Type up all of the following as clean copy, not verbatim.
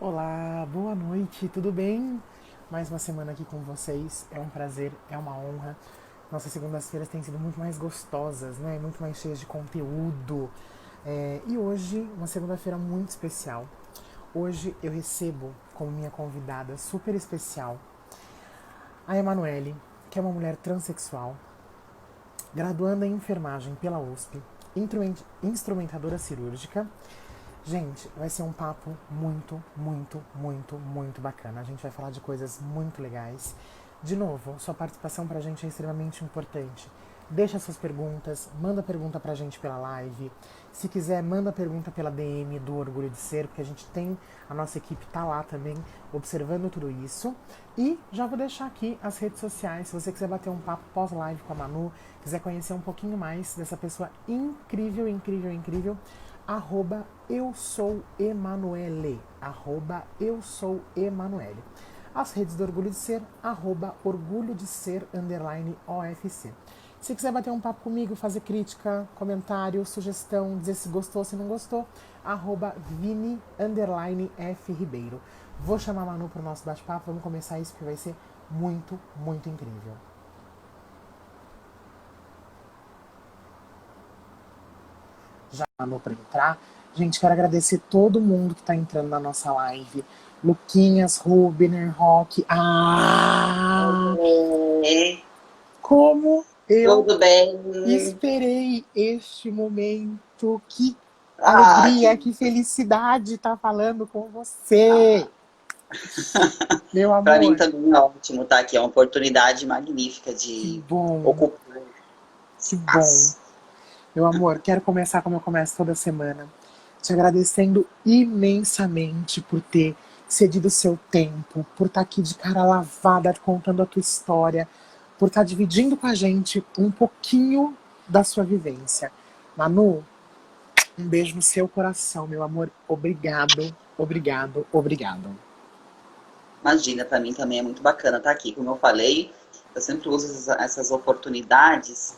Olá, boa noite, tudo bem? Mais uma semana aqui com vocês, é um prazer, é uma honra. Nossas segundas-feiras têm sido muito mais gostosas, né? Muito mais cheias de conteúdo. E hoje, uma segunda-feira muito especial. Hoje eu recebo como minha convidada super especial a Emanuele, que é uma mulher transexual, graduanda em enfermagem pela USP, instrumentadora cirúrgica. Gente, vai ser um papo muito bacana. A gente vai falar de coisas muito legais. De novo, sua participação pra gente é extremamente importante. Deixa suas perguntas, manda pergunta pra gente pela live. Se quiser, manda pergunta pela DM do Orgulho de Ser, porque a gente tem, a nossa equipe tá lá também, observando tudo isso. E já vou deixar aqui as redes sociais, se você quiser bater um papo pós-live com a Manu, quiser conhecer um pouquinho mais dessa pessoa incrível, arroba eu sou Emanuele, arroba eu sou Emanuele. As redes do Orgulho de Ser, arroba orgulho de ser, underline OFC. Se quiser bater um papo comigo, fazer crítica, comentário, sugestão, dizer se gostou, se não gostou, arroba Vini, underline F Ribeiro. Vou chamar a Manu para o nosso bate-papo, vamos começar isso que vai ser muito incrível. Já Manu para entrar. Gente, quero agradecer todo mundo que está entrando na nossa live. Luquinhas, Rubner, Rock. Oi, Como eu tudo bem? esperei este momento. Que Ah, alegria, que felicidade estar falando com você, meu para mim amor. também é ótimo estar aqui. É uma oportunidade magnífica Que de bom, ocupar que bom. espaço. Meu amor, quero começar como eu começo toda semana, te agradecendo imensamente por ter cedido seu tempo, por estar aqui de cara lavada contando a tua história, por estar dividindo com a gente um pouquinho da sua vivência. Manu, um beijo no seu coração, meu amor. Obrigado. Imagina, para mim também é muito bacana estar aqui. Como eu falei, eu sempre uso essas oportunidades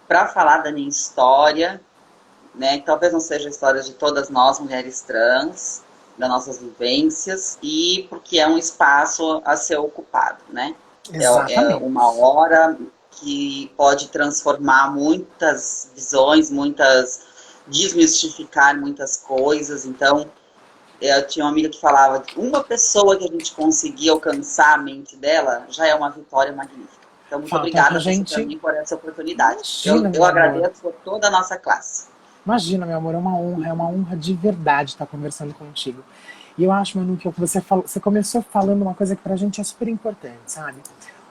para falar da minha história, né? Talvez não seja a história de todas nós, mulheres trans, das nossas vivências, e porque é um espaço a ser ocupado, né? É uma Exatamente. hora que pode transformar muitas visões, muitas desmistificar muitas coisas. Então, eu tinha uma amiga que falava que uma pessoa que a gente conseguir alcançar a mente dela já é uma vitória magnífica. Então, muito Falta pra obrigada você gente. também por essa oportunidade. Imagina, Eu meu amor. agradeço a toda a nossa classe. Imagina, meu amor, é uma honra de verdade estar conversando contigo. E eu acho, Manu, que você falou, você começou falando uma coisa que pra gente é super importante, sabe?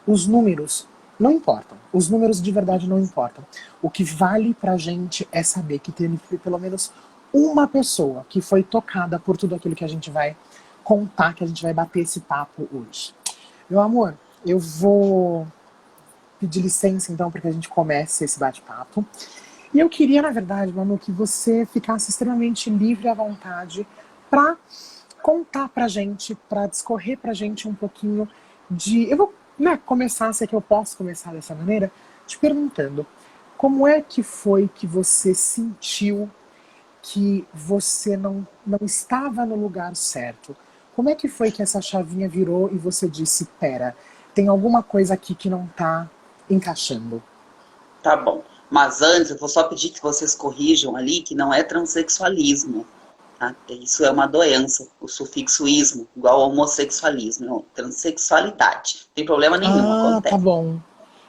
Os números não importam. Os números de verdade não importam. O que vale pra gente é saber que teve pelo menos uma pessoa que foi tocada por tudo aquilo que a gente vai contar, que a gente vai bater esse papo hoje. Meu amor, eu vou pedir licença então para que a gente comece esse bate-papo. E eu queria, na verdade, Manu, que você ficasse extremamente livre à vontade para contar pra gente, para discorrer pra gente um pouquinho de. Eu vou começar, se é que eu posso começar dessa maneira, te perguntando como é que foi que você sentiu que você não estava no lugar certo? Como é que foi que essa chavinha virou e você disse: pera, tem alguma coisa aqui que não tá encaixando? Tá bom. Mas antes, eu vou só pedir que vocês corrijam ali que não é transexualismo. Tá? Isso é uma doença, o sufixo ismo, igual ao homossexualismo, não, transexualidade. Não tem problema nenhum, Ah, tá acontece, bom. tá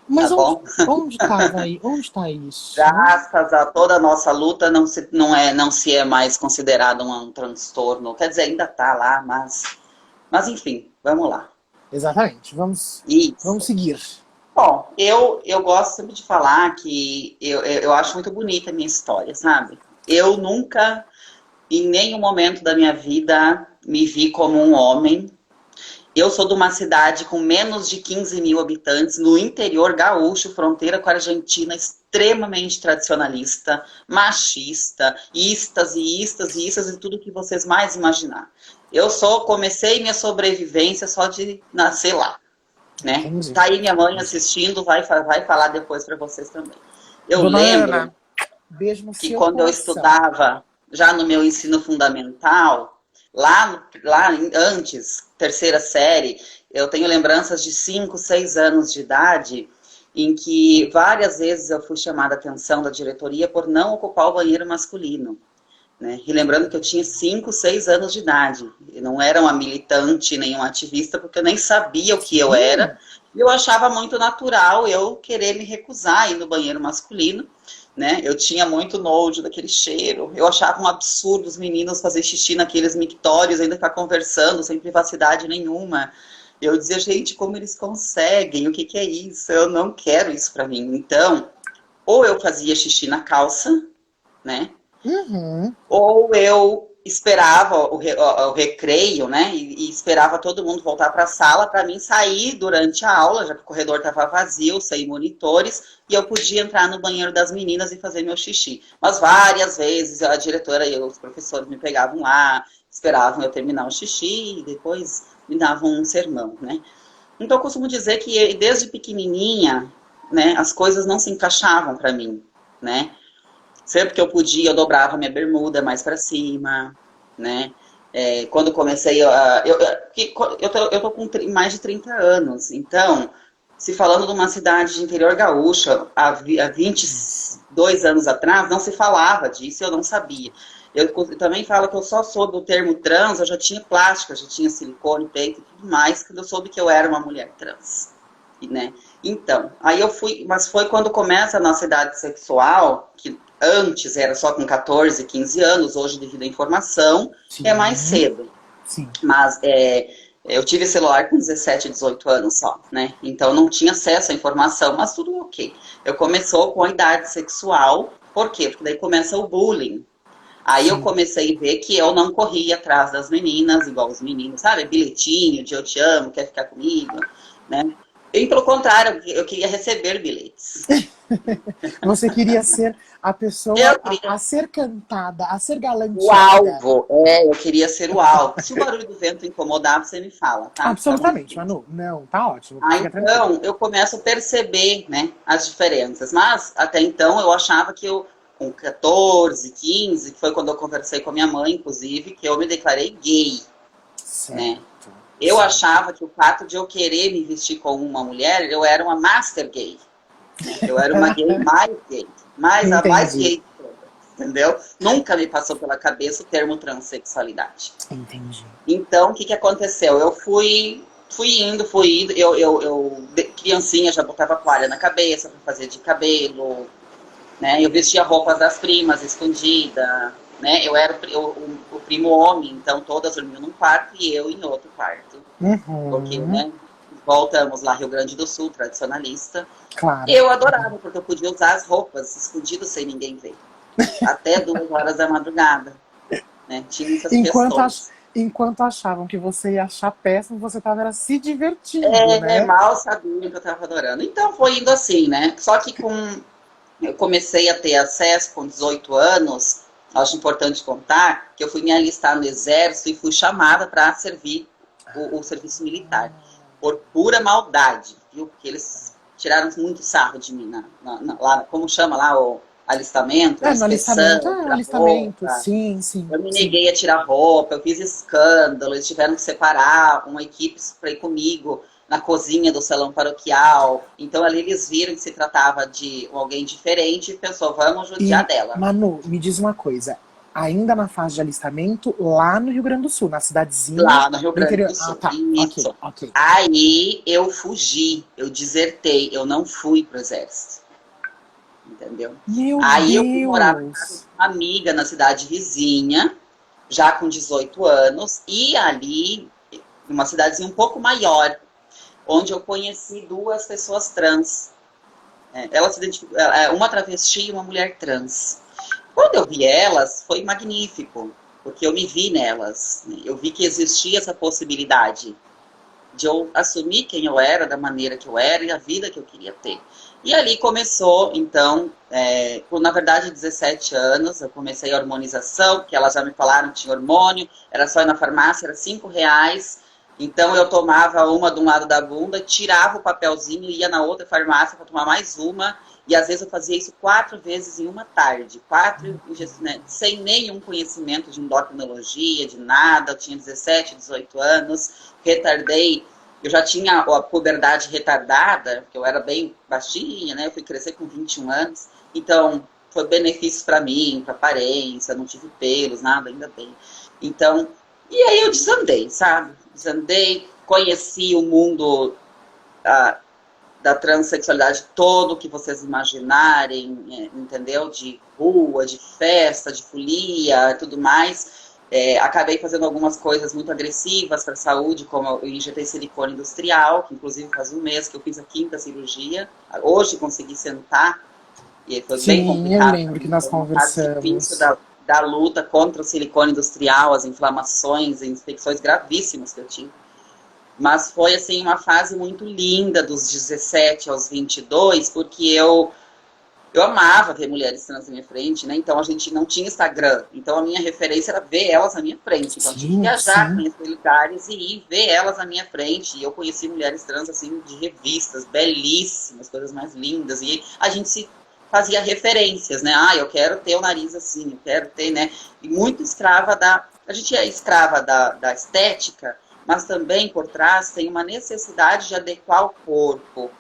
Mas bom? onde estava aí? Onde está isso? Graças a toda a nossa luta, não se é mais considerado um transtorno. Quer dizer, ainda tá lá, mas enfim, vamos lá. Exatamente. Vamos Isso. seguir. Bom, eu gosto sempre de falar que eu acho muito bonita a minha história, sabe? Eu nunca, em nenhum momento da minha vida, me vi como um homem. Eu sou de uma cidade com menos de 15 mil habitantes, no interior gaúcho, fronteira com a Argentina, extremamente tradicionalista, machista, istas e tudo que vocês mais imaginar. Comecei minha sobrevivência só de nascer lá, né? Entendi. Tá aí minha mãe Entendi. assistindo, vai falar depois para vocês também. Eu Dona lembro Ana, beijo no que seu quando eu coração. estudava, já no meu ensino fundamental, Antes, terceira série, eu tenho lembranças de 5, 6 anos de idade, em que várias vezes eu fui chamada a atenção da diretoria por não ocupar o banheiro masculino. Né? E lembrando que eu tinha 5, 6 anos de idade. Eu não era uma militante, nem uma ativista, porque eu nem sabia o que eu era. E eu achava muito natural eu querer me recusar a ir no banheiro masculino. Né? Eu tinha muito nojo daquele cheiro. Eu achava um absurdo os meninos fazer xixi naqueles mictórios, ainda ficar conversando, sem privacidade nenhuma. Eu dizia, gente, como eles conseguem? O que que é isso? Eu não quero isso pra mim. Então, ou eu fazia xixi na calça, né? Uhum. Ou eu esperava o recreio, né? E esperava todo mundo voltar para a sala para mim sair durante a aula, já que o corredor estava vazio, sem monitores, e eu podia entrar no banheiro das meninas e fazer meu xixi. Mas várias vezes a diretora e os professores me pegavam lá, esperavam eu terminar o xixi e depois me davam um sermão, né? Então eu costumo dizer que desde pequenininha, né, as coisas não se encaixavam para mim, né? Sempre que eu podia, eu dobrava minha bermuda mais para cima, né? Quando comecei, eu tô com mais de 30 anos, então, se falando de uma cidade de interior gaúcha, há 22 anos atrás, não se falava disso, eu não sabia. Eu também falo que eu só soube o termo trans, eu já tinha plástica, já tinha silicone, peito e tudo mais, quando eu soube que eu era uma mulher trans, né? Então, aí eu fui, mas foi quando começa a nossa idade sexual, que antes era só com 14, 15 anos, hoje devido à informação, Sim. é mais cedo. Sim. Mas eu tive celular com 17, 18 anos só, né? Então não tinha acesso à informação, mas tudo ok. Eu começou com a idade sexual, por quê? Porque daí começa o bullying. Aí eu comecei a ver que eu não corria atrás das meninas, igual os meninos, sabe? Bilhetinho de eu te amo, quer ficar comigo, né? E pelo contrário, eu queria receber bilhetes. Você queria ser a pessoa a ser cantada, a ser galanteada. O alvo, eu queria ser o alvo. Se o barulho do vento incomodar, você me fala, tá? Absolutamente, Manu. Não, tá ótimo. Então, eu começo a perceber, né, as diferenças. Mas, até então, eu achava que eu, com 14, 15, que foi quando eu conversei com a minha mãe, inclusive, que eu me declarei gay. Certo. Né? Eu achava que o fato de eu querer me vestir como uma mulher, eu era uma master gay. Né? Eu era uma gay mais gay. Mais a mais gay de todas, entendeu? Nunca me passou pela cabeça o termo transexualidade. Entendi. Então, o que aconteceu? Eu fui indo. Eu criancinha, já botava toalha na cabeça para fazer de cabelo, né? Eu vestia roupas das primas, escondida, né? Eu era o primo homem, então todas dormiam num quarto e eu em outro quarto. Porque, né? Voltamos lá, Rio Grande do Sul, tradicionalista. Claro. Eu adorava, porque eu podia usar as roupas escondidas sem ninguém ver. Até 2 horas da madrugada. Né? Tinha essas questões. Enquanto achavam que você ia achar péssimo, você estava se divertindo, né? Mal sabia que eu estava adorando. Então foi indo assim, né? Só que eu comecei a ter acesso com 18 anos, acho importante contar, que eu fui me alistar no exército e fui chamada para servir o serviço militar. Por pura maldade, viu? Porque eles tiraram muito sarro de mim lá, como chama lá o alistamento? No alistamento, sim. Eu me neguei a tirar roupa, eu fiz escândalo, eles tiveram que separar uma equipe para ir comigo na cozinha do salão paroquial. Então ali eles viram que se tratava de alguém diferente e pensou, vamos judiar dela. Manu, me diz uma coisa. Ainda na fase de alistamento, lá no Rio Grande do Sul, na cidadezinha. Lá no Rio Grande do Sul. Tá. Isso. Okay. Aí eu fugi, eu desertei, eu não fui pro exército. Entendeu? Aí eu fui morar com uma amiga na cidade vizinha, já com 18 anos, e ali, numa cidadezinha um pouco maior, onde eu conheci 2 pessoas trans. Elas se identificam, uma travesti e uma mulher trans. Quando eu vi elas, foi magnífico, porque eu me vi nelas. Né? Eu vi que existia essa possibilidade de eu assumir quem eu era, da maneira que eu era e a vida que eu queria ter. E ali começou, então, com, na verdade, 17 anos, eu comecei a hormonização, porque elas já me falaram que tinha hormônio, era só ir na farmácia, era R$5. Então eu tomava uma de um lado da bunda, tirava o papelzinho, ia na outra farmácia para tomar mais uma, E às vezes eu fazia isso 4 vezes em uma tarde, 4 injeções, né, sem nenhum conhecimento de endocrinologia, de nada. Eu tinha 17, 18 anos, retardei. Eu já tinha a puberdade retardada, porque eu era bem baixinha, né? Eu fui crescer com 21 anos. Então, foi benefício para mim, para aparência, não tive pelos, nada, ainda bem. Então, e aí eu desandei, sabe? Desandei, conheci o mundo da transexualidade todo que vocês imaginarem, entendeu? De rua, de festa, de folia, tudo mais. Acabei fazendo algumas coisas muito agressivas para a saúde, como eu injetei silicone industrial, que inclusive faz um mês que eu fiz a 5ª cirurgia. Hoje consegui sentar, e foi bem Sim, eu complicado. lembro que nós Foi uma fase difícil conversamos. da luta contra o silicone industrial, as inflamações e infecções gravíssimas que eu tive. Mas foi, assim, uma fase muito linda, dos 17 aos 22, porque eu amava ver mulheres trans na minha frente, né? Então a gente não tinha Instagram. Então a minha referência era ver elas na minha frente. Então eu tinha que Sim, viajar, sim. conhecer lugares e ir ver elas na minha frente. E eu conheci mulheres trans, assim, de revistas, belíssimas, coisas mais lindas. E a gente se fazia referências, né? Ah, eu quero ter o nariz assim, eu quero ter, né? E muito escrava a gente é escrava da estética, mas também por trás tem uma necessidade de adequar o corpo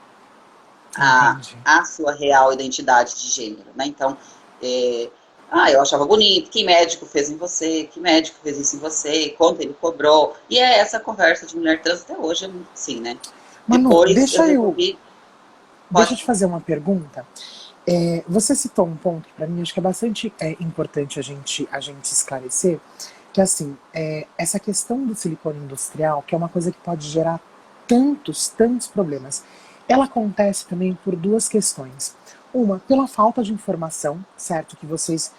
Entendi. a sua real identidade de gênero, né? Então, eu achava bonito, que médico fez em você, que médico fez isso em você, quanto ele cobrou. E é essa conversa de mulher trans até hoje, é muito assim, né? Manu, Depois eu resolvi, deixa eu pode, te fazer uma pergunta. Você citou um ponto que para mim acho que é bastante importante a gente esclarecer, que assim, essa questão do silicone industrial, que é uma coisa que pode gerar tantos problemas, ela acontece também por duas questões. Uma, pela falta de informação, certo? Que vocês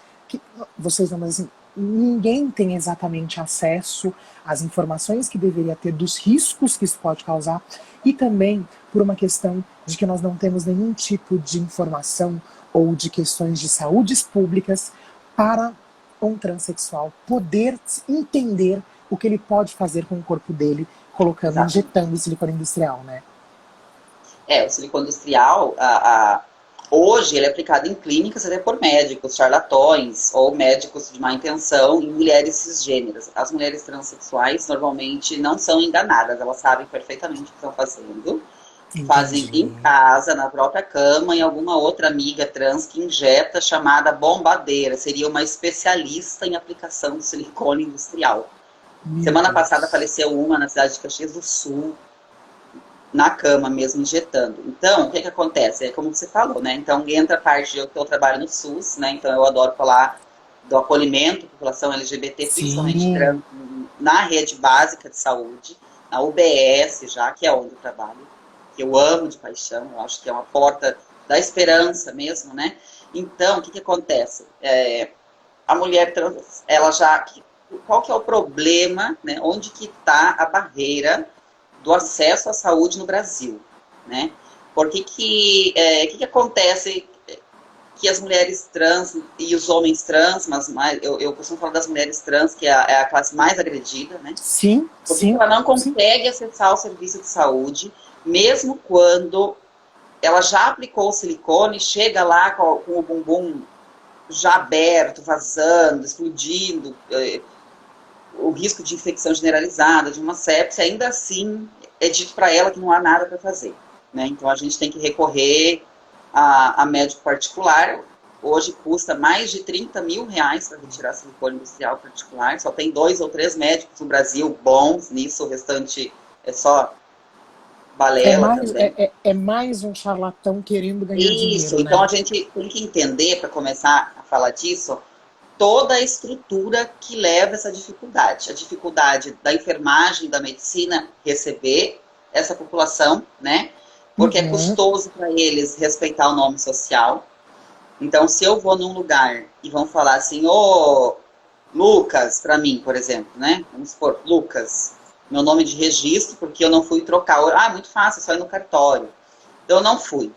não, mas assim, ninguém tem exatamente acesso às informações que deveria ter dos riscos que isso pode causar, e também por uma questão de que nós não temos nenhum tipo de informação ou de questões de saúdes públicas para um transexual poder entender o que ele pode fazer com o corpo dele, colocando, exatamente. injetando silicone industrial, né? O silicone industrial, hoje ele é aplicado em clínicas até por médicos charlatões ou médicos de má intenção em mulheres cisgêneras. As mulheres transexuais normalmente não são enganadas, elas sabem perfeitamente o que estão fazendo. Fazem em Entendi. casa, na própria cama, e alguma outra amiga trans que injeta, chamada bombadeira. Seria uma especialista em aplicação de silicone industrial. Meu Semana passada Deus. apareceu uma na cidade de Caxias do Sul, na cama mesmo, injetando. Então, o que acontece? É como você falou, né? Então, entra a parte de que eu trabalho no SUS, né? Então, eu adoro falar do acolhimento à população LGBT, principalmente Sim. trans, na rede básica de saúde, na UBS já, que é onde eu trabalho, que eu amo de paixão, eu acho que é uma porta da esperança mesmo, né? Então, o que acontece? A mulher trans, ela já... Qual que é o problema, né? Onde que está a barreira do acesso à saúde no Brasil, né? Por que acontece que as mulheres trans e os homens trans, mas eu costumo falar das mulheres trans, que é a classe mais agredida, né? Sim, Por que sim, ela não sim. consegue acessar o serviço de saúde, mesmo quando ela já aplicou o silicone, chega lá com o bumbum já aberto, vazando, explodindo, o risco de infecção generalizada, de uma sepse, ainda assim é dito para ela que não há nada para fazer, né? Então a gente tem que recorrer a médico particular. Hoje custa mais de 30 mil reais para retirar silicone industrial particular. Só tem 2 ou 3 médicos no Brasil bons nisso, o restante é só É balela mais, também. é mais um charlatão querendo ganhar Isso, dinheiro, então né? a gente tem que entender, para começar a falar disso, toda a estrutura que leva essa dificuldade. A dificuldade da enfermagem, da medicina receber essa população, né? Porque é Uhum. custoso para eles respeitar o nome social. Então, se eu vou num lugar e vão falar assim, ô Lucas, para mim, por exemplo, né? Vamos supor, Lucas, meu nome de registro, porque eu não fui trocar. Ah, muito fácil, é só ir no cartório. Então, eu não fui.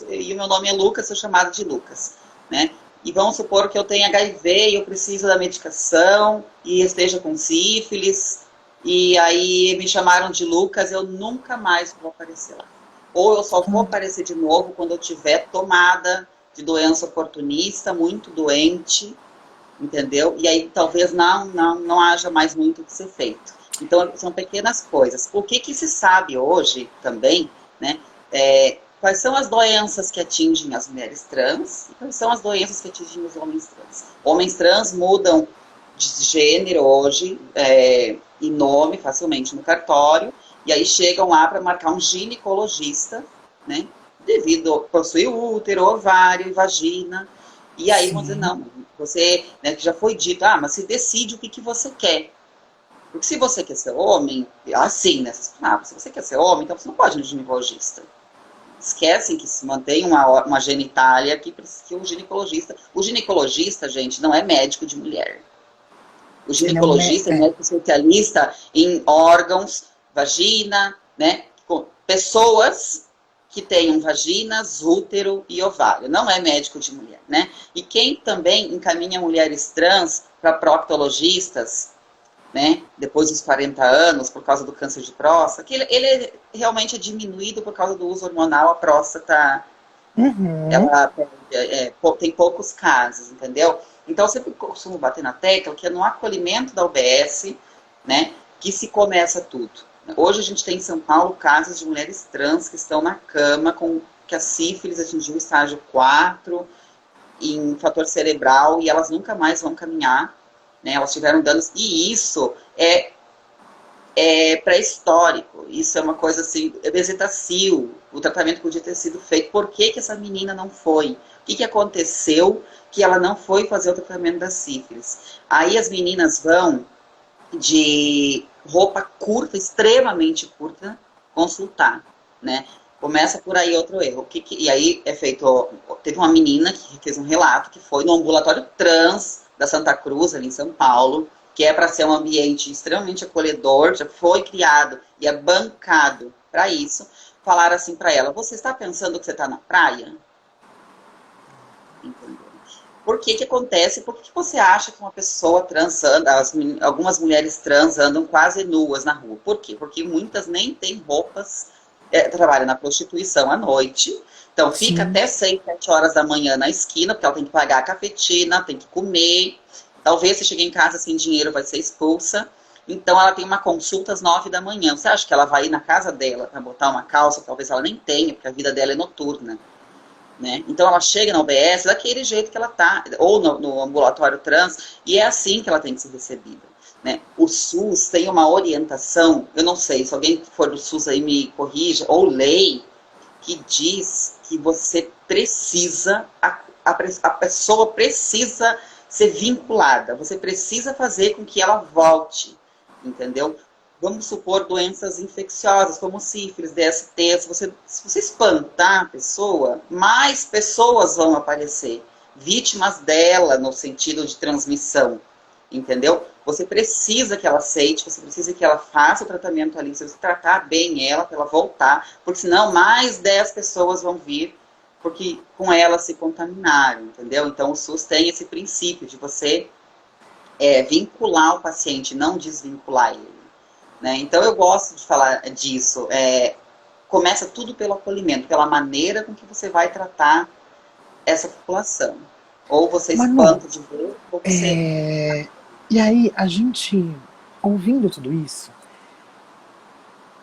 E o meu nome é Lucas, sou chamado de Lucas, né? E vamos supor que eu tenha HIV e eu preciso da medicação e esteja com sífilis, e aí me chamaram de Lucas, eu nunca mais vou aparecer lá. ou eu só vou aparecer de novo quando eu tiver tomada de doença oportunista, muito doente, entendeu? E aí talvez não haja mais muito o que ser feito. Então, são pequenas coisas. O que se sabe hoje também, né? Quais são as doenças que atingem as mulheres trans e quais são as doenças que atingem os homens trans. Homens trans mudam de gênero hoje e nome facilmente no cartório, e aí chegam lá para marcar um ginecologista, né? Devido a possuir útero, ovário, vagina. E aí vão dizer, não, você, né, que já foi dito, mas se decide o que você quer. Porque se você quer ser homem, assim, nessas palavras, se você quer ser homem, então você não pode ir no ginecologista. Esquecem que se mantém uma genitália que o ginecologista, gente, não é médico de mulher. O ginecologista é médico especialista em órgãos, vagina, né? Pessoas que tenham vaginas, útero e ovário. Não é médico de mulher, né? E quem também encaminha mulheres trans para proctologistas, né? Depois dos 40 anos, por causa do câncer de próstata, que ele realmente é diminuído por causa do uso hormonal, a próstata, ela tem poucos casos, entendeu? Então, eu sempre costumo bater na tecla que é no acolhimento da UBS, né, que se começa tudo. Hoje a gente tem em São Paulo casos de mulheres trans que estão na cama com que a sífilis atingiu o estágio 4 em fator cerebral e elas nunca mais vão caminhar, né, elas tiveram danos, e isso é pré-histórico, isso é uma coisa assim, bezetacil, o tratamento podia ter sido feito, por que essa menina não foi? O que aconteceu que ela não foi fazer o tratamento da sífilis? Aí as meninas vão de roupa curta, extremamente curta, consultar, né? Começa por aí outro erro. E aí é feito, teve uma menina que fez um relato que foi no ambulatório trans da Santa Cruz, ali em São Paulo, que é para ser um ambiente extremamente acolhedor, já foi criado e é bancado para isso. Falaram assim para ela, você está pensando que você está na praia? Entendeu? Por que acontece? Por que você acha que uma pessoa trans anda, algumas mulheres trans andam quase nuas na rua? Por quê? Porque muitas nem têm roupas, trabalham na prostituição à noite, então fica até 6, 7 horas da manhã na esquina, porque ela tem que pagar a cafetina, tem que comer, talvez se chegar em casa sem dinheiro vai ser expulsa, então ela tem uma consulta às 9 da manhã. Você acha que ela vai ir na casa dela para botar uma calça? Talvez ela nem tenha, porque a vida dela é noturna. Né? Então ela chega na UBS daquele jeito que ela está, ou no ambulatório trans, e é assim que ela tem que ser recebida. Né? O SUS tem uma orientação, eu não sei, se alguém for do SUS aí me corrija, ou lei, que diz que você precisa, a pessoa precisa ser vinculada, você precisa fazer com que ela volte, entendeu? Vamos supor doenças infecciosas, como sífilis, DST, se você espantar a pessoa, mais pessoas vão aparecer, vítimas dela no sentido de transmissão, entendeu? Você precisa que ela aceite, você precisa que ela faça o tratamento ali, você precisa tratar bem ela para ela voltar, porque senão mais 10 pessoas vão vir, porque com ela se contaminaram, entendeu? Então o SUS tem esse princípio de você vincular o paciente, não desvincular ele. Né? Então eu gosto de falar disso. Começa tudo pelo acolhimento, pela maneira com que você vai tratar essa população. Ou você espanta de ver, ou você... E aí, a gente, ouvindo tudo isso,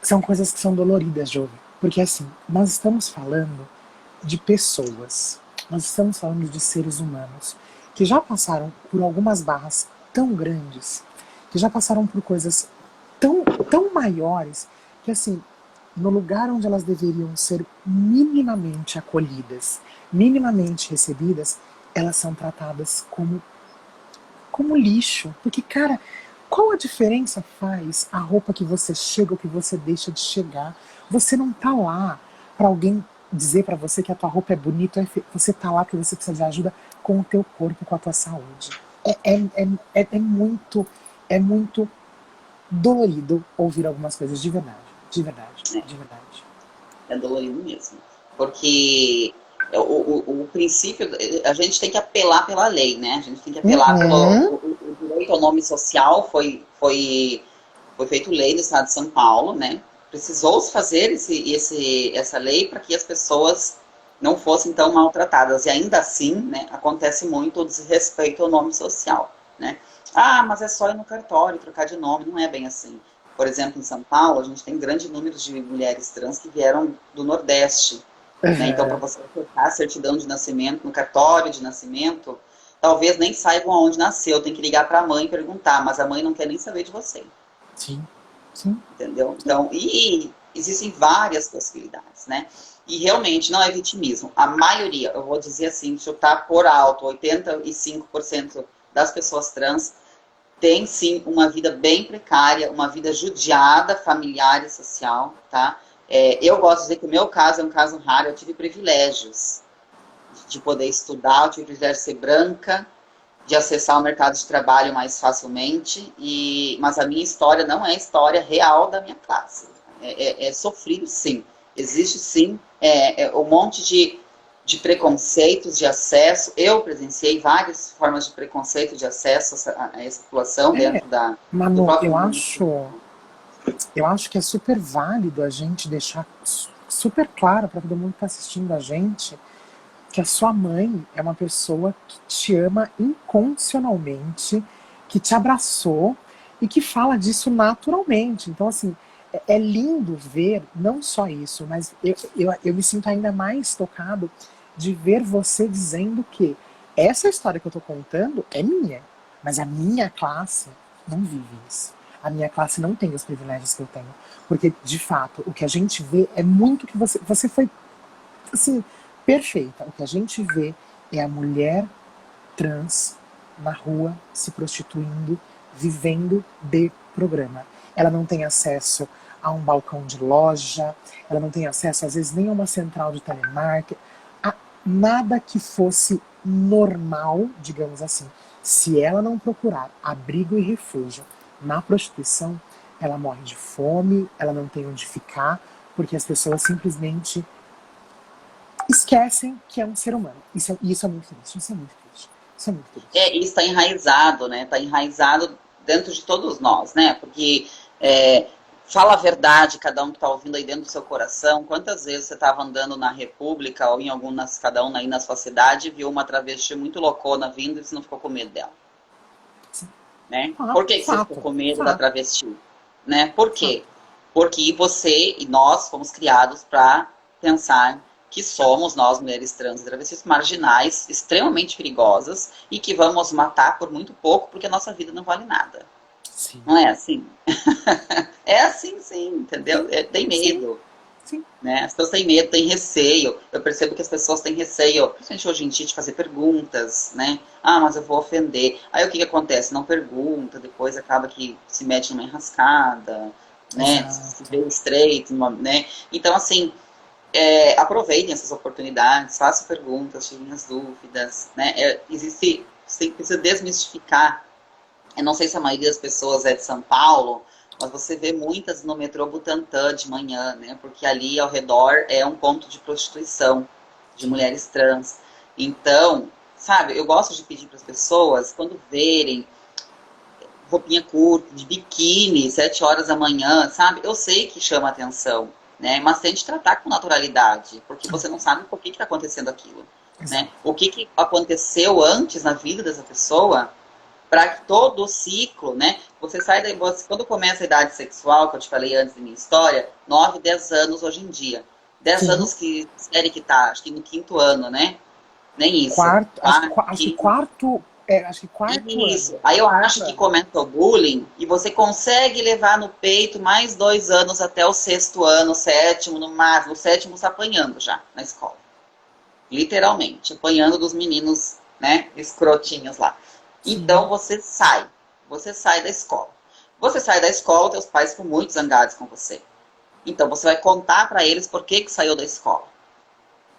são coisas que são doloridas de ouvir. Porque assim, nós estamos falando de pessoas, nós estamos falando de seres humanos que já passaram por algumas barras tão grandes, que já passaram por coisas tão maiores, que assim, no lugar onde elas deveriam ser minimamente acolhidas, minimamente recebidas, elas são tratadas como lixo. Porque, cara, qual a diferença faz a roupa que você chega ou que você deixa de chegar? Você não tá lá para alguém dizer para você que a tua roupa é bonita, você tá lá porque você precisa de ajuda com o teu corpo, com a tua saúde. É muito dolorido ouvir algumas coisas, de verdade, de verdade, de verdade. É dolorido mesmo, porque o princípio, a gente tem que apelar pela lei, né? A gente tem que apelar pelo o direito ao nome social, foi feito lei no estado de São Paulo, né? precisou-se fazer essa lei para que as pessoas não fossem tão maltratadas. E ainda assim, né, acontece muito o desrespeito ao nome social, né? Ah, mas é só ir no cartório, trocar de nome. Não é bem assim. Por exemplo, em São Paulo, a gente tem grande número de mulheres trans que vieram do Nordeste, né? Então, para Aham. você trocar a certidão de nascimento no cartório de nascimento, talvez nem saibam aonde nasceu. Tem que ligar para a mãe e perguntar, mas a mãe não quer nem saber de você. Sim, sim, Entendeu? sim. Então, e existem várias possibilidades, né? E realmente não é vitimismo. A maioria, eu vou dizer assim, chutar por alto, 85% das pessoas trans têm sim uma vida bem precária, uma vida judiada, familiar e social, tá? Eu gosto de dizer que o meu caso é um caso raro, eu tive privilégios de poder estudar, eu tive o privilégio de ser branca, de acessar o mercado de trabalho mais facilmente, mas a minha história não é a história real da minha classe. É sofrido, sim. Existe, sim, um monte de preconceitos de acesso. Eu presenciei várias formas de preconceito de acesso a essa população É, dentro do Manu, próprio movimento. eu acho que é super válido a gente deixar super claro para todo mundo que está assistindo a gente que a sua mãe é uma pessoa que te ama incondicionalmente, que te abraçou e que fala disso naturalmente. Então, assim, é lindo ver não só isso, mas eu me sinto ainda mais tocado de ver você dizendo que essa história que eu tô contando é minha, mas a minha classe não vive isso. A minha classe não tem os privilégios que eu tenho. Porque, de fato, o que a gente vê é muito que você foi, assim, perfeita. O que a gente vê é a mulher trans na rua se prostituindo, vivendo de programa. Ela não tem acesso a um balcão de loja, ela não tem acesso, às vezes, nem a uma central de telemarketing, a nada que fosse normal, digamos assim. Se ela não procurar abrigo e refúgio na prostituição, ela morre de fome, ela não tem onde ficar, porque as pessoas simplesmente esquecem que é um ser humano. Isso é muito triste. Isso é muito triste. Isso é muito triste. Isso está enraizado, né? Está enraizado dentro de todos nós, né? Porque fala a verdade, cada um que está ouvindo aí dentro do seu coração. Quantas vezes você estava andando na República ou em cada um aí na sua cidade e viu uma travesti muito loucona vindo e você não ficou com medo dela, né? Por Fato, que você ficou fato, com medo da fato, travesti? Né? Por fato. quê? Porque você e nós fomos criados para pensar que somos nós, mulheres trans e travestis, marginais, extremamente perigosas e que vamos matar por muito pouco porque a nossa vida não vale nada. Sim, Não é assim? É assim, sim, entendeu? sim, Tem sim, medo. sim. Né? As pessoas têm medo, têm receio. Eu percebo que as pessoas têm receio, principalmente hoje em dia, de fazer perguntas, né? Ah, mas eu vou ofender. Aí o que acontece? Não pergunta, depois acaba que se mete numa enrascada, né? Se Exato. vê estreito, né? Então, assim, aproveitem essas oportunidades, façam perguntas, tirem as dúvidas, né? Você precisa desmistificar. Eu não sei se a maioria das pessoas é de São Paulo, mas você vê muitas no metrô Butantã de manhã, né? Porque ali ao redor é um ponto de prostituição de Sim. mulheres trans. Então, sabe, eu gosto de pedir para as pessoas, quando verem roupinha curta, de biquíni, 7 horas da manhã, sabe? Eu sei que chama atenção, né? Mas tente tratar com naturalidade, porque você não sabe por que está acontecendo aquilo, né? Exato. O que aconteceu antes na vida dessa pessoa para que todo o ciclo, né? Você sai daí, quando começa a idade sexual, que eu te falei antes da minha história, 9, 10 anos hoje em dia. 10 anos Sim. que série que tá, acho que no quinto ano, né? Nem isso. Quarto, Quarto, acho que quinto. quarto, acho que quarto ano. Isso. Aí eu Quarto acho que ano. começa o bullying e você consegue levar no peito mais 2 anos até o sexto ano, sétimo, no máximo. O sétimo se apanhando já na escola. Literalmente, apanhando dos meninos, né? Escrotinhos lá. Então Sim. você sai da escola. Você sai da escola, teus pais ficam muito zangados com você. Então você vai contar para eles por que saiu da escola.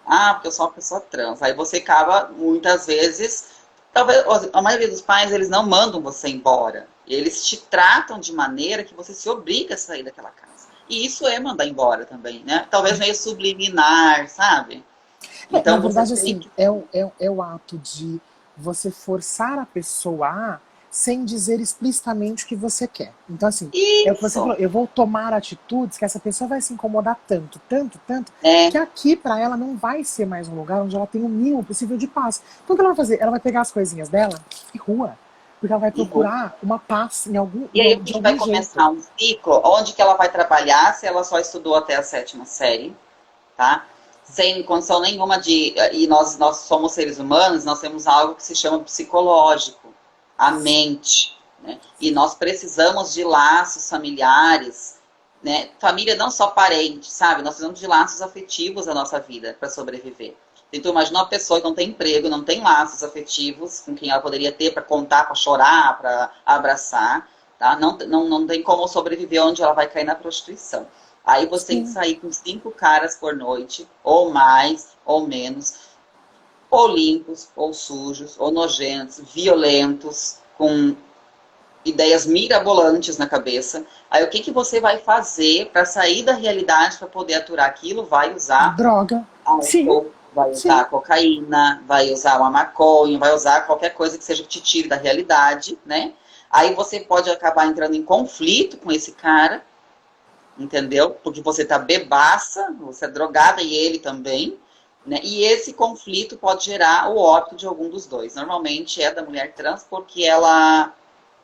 Ah, porque eu sou uma pessoa trans. Aí você acaba, muitas vezes, talvez a maioria dos pais, eles não mandam você embora. Eles te tratam de maneira que você se obriga a sair daquela casa. E isso é mandar embora também, né? Talvez meio subliminar, sabe? Na Então você verdade, tem assim, que. é o ato de você forçar a pessoa a. sem dizer explicitamente o que você quer. Então, assim, é o que você falou, Isso, eu vou tomar atitudes que essa pessoa vai se incomodar tanto, tanto, tanto, que é, aqui para ela não vai ser mais um lugar onde ela tem o mínimo possível de paz. Então, o que ela vai fazer? Ela vai pegar as coisinhas dela e rua. Porque ela vai e vou. procurar uma paz E aí a de gente vai algum jeito. começar um ciclo onde que ela vai trabalhar se ela só estudou até a sétima série, tá? Sem condição nenhuma de. E nós somos seres humanos, nós temos algo que se chama psicológico, a mente. Né? E nós precisamos de laços familiares, né? Família não só parente, sabe? Nós precisamos de laços afetivos na nossa vida para sobreviver. Então, imagina uma pessoa que não tem emprego, não tem laços afetivos com quem ela poderia ter para contar, para chorar, para abraçar. Tá? Não tem como sobreviver onde ela vai cair na prostituição. Aí você tem que Sim. sair com 5 caras por noite, ou mais, ou menos, ou limpos, ou sujos, ou nojentos, violentos, com ideias mirabolantes na cabeça. Aí o que, que você vai fazer para sair da realidade, para poder aturar aquilo? Vai usar Droga. Sim, álcool, vai sim. usar cocaína, vai usar uma maconha, vai usar qualquer coisa que seja que te tire da realidade, né? Aí você pode acabar entrando em conflito com esse cara, entendeu? Porque você tá bebaça, você é drogada e ele também, né? E esse conflito pode gerar o óbito de algum dos dois. Normalmente é da mulher trans porque ela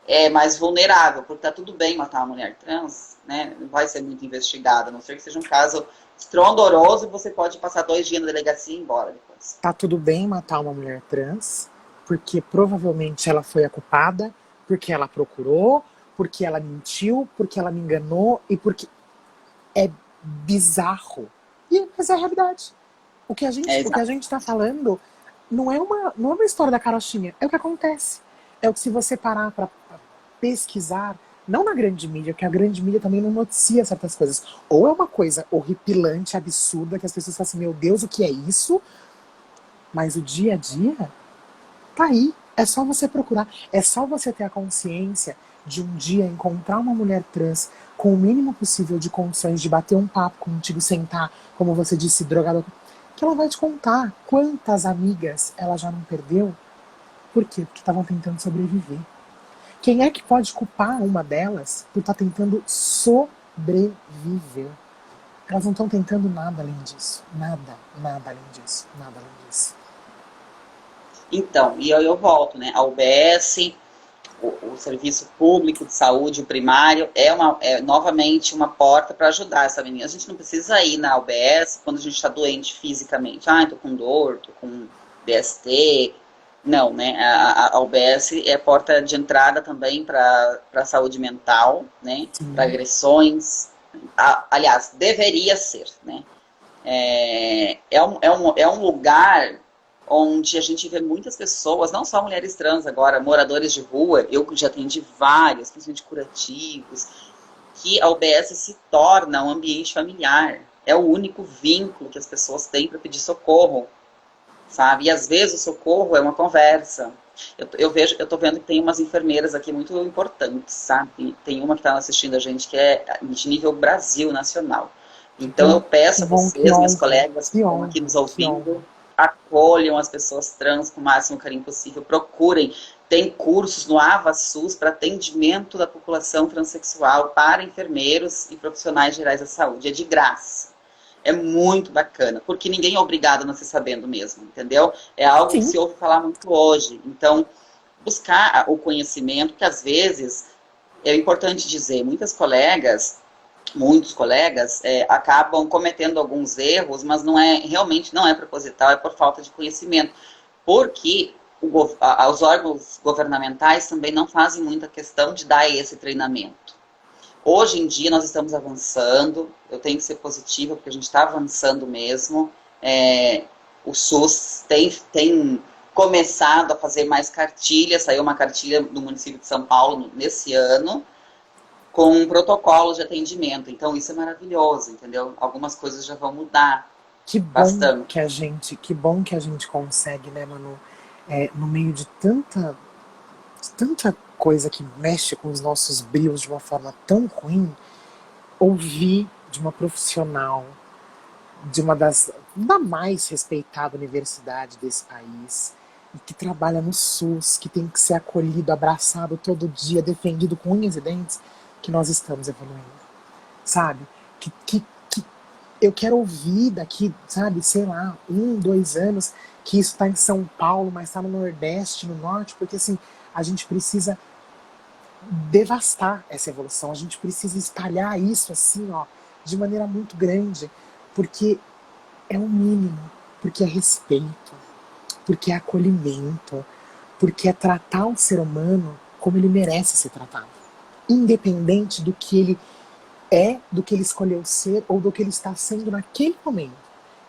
é mais vulnerável, porque tá tudo bem matar uma mulher trans, né? Não vai ser muito investigada, a não ser que seja um caso estrondoroso e você pode passar 2 dias na delegacia e ir embora depois. Tá tudo bem matar uma mulher trans, porque provavelmente ela foi a culpada, porque ela procurou, porque ela mentiu, porque ela me enganou e porque é bizarro. Mas é a realidade. É O que a exato. gente tá falando não é uma história da carochinha, é o que acontece. É o que se você parar para pesquisar, não na grande mídia, porque a grande mídia também não noticia certas coisas. Ou é uma coisa horripilante, absurda, que as pessoas falam assim, meu Deus, o que é isso? Mas o dia a dia tá aí. É só você procurar. É só você ter a consciência de um dia encontrar uma mulher trans com o mínimo possível de condições de bater um papo contigo, sentar, como você disse, drogada, que ela vai te contar quantas amigas ela já não perdeu. Por quê? Porque estavam tentando sobreviver. Quem é que pode culpar uma delas por estar tentando sobreviver? Elas não estão tentando nada além disso. Nada, nada além disso. Nada além disso. Então, e aí eu volto, né? A UBS, o Serviço Público de Saúde primário, é novamente uma porta para ajudar essa menina. A gente não precisa ir na UBS quando a gente está doente fisicamente. Ah, estou com dor, estou com BST. Não, né? A UBS é porta de entrada também para a saúde mental, né? Para Sim. agressões. Aliás, deveria ser, né? É um lugar onde a gente vê muitas pessoas, não só mulheres trans agora, moradores de rua, eu já atendi vários, principalmente curativos, que a UBS se torna um ambiente familiar. É o único vínculo que as pessoas têm para pedir socorro, sabe? E às vezes o socorro é uma conversa. Eu tô vendo que tem umas enfermeiras aqui muito importantes, sabe? Tem uma que está assistindo a gente que é de nível Brasil, nacional. Que Então eu bom, que peço a bom, que vocês, minhas honra. colegas que Que estão aqui honra, nos que honra. ouvindo, acolham as pessoas trans com o máximo carinho possível, procurem. Tem cursos no AvaSUS para atendimento da população transexual para enfermeiros e profissionais gerais da saúde. É de graça. É muito bacana, porque ninguém é obrigado a nascer sabendo mesmo, entendeu? É algo que Sim, se ouve falar muito hoje. Então, buscar o conhecimento, que às vezes, é importante dizer, muitos colegas acabam cometendo alguns erros, mas realmente não é proposital, é por falta de conhecimento. Porque os órgãos governamentais também não fazem muita questão de dar esse treinamento. Hoje em dia nós estamos avançando, eu tenho que ser positiva porque a gente está avançando mesmo. O SUS tem começado a fazer mais cartilhas, saiu uma cartilha do município de São Paulo nesse ano, com protocolos de atendimento. Então isso é maravilhoso, entendeu? Algumas coisas já vão mudar bastante. que bom que a gente consegue, né, Manu, no meio de tanta coisa que mexe com os nossos brios de uma forma tão ruim, ouvir de uma profissional da mais respeitada universidade desse país, e que trabalha no SUS, que tem que ser acolhido, abraçado todo dia, defendido com unhas e dentes, que nós estamos evoluindo, sabe? Que eu quero ouvir daqui, sabe, sei lá, 1, 2 anos, que isso está em São Paulo, mas está no Nordeste, no Norte, porque assim, a gente precisa devastar essa evolução, a gente precisa espalhar isso assim, ó, de maneira muito grande, porque é o mínimo, porque é respeito, porque é acolhimento, porque é tratar o ser humano como ele merece ser tratado, independente do que ele é, do que ele escolheu ser ou do que ele está sendo naquele momento.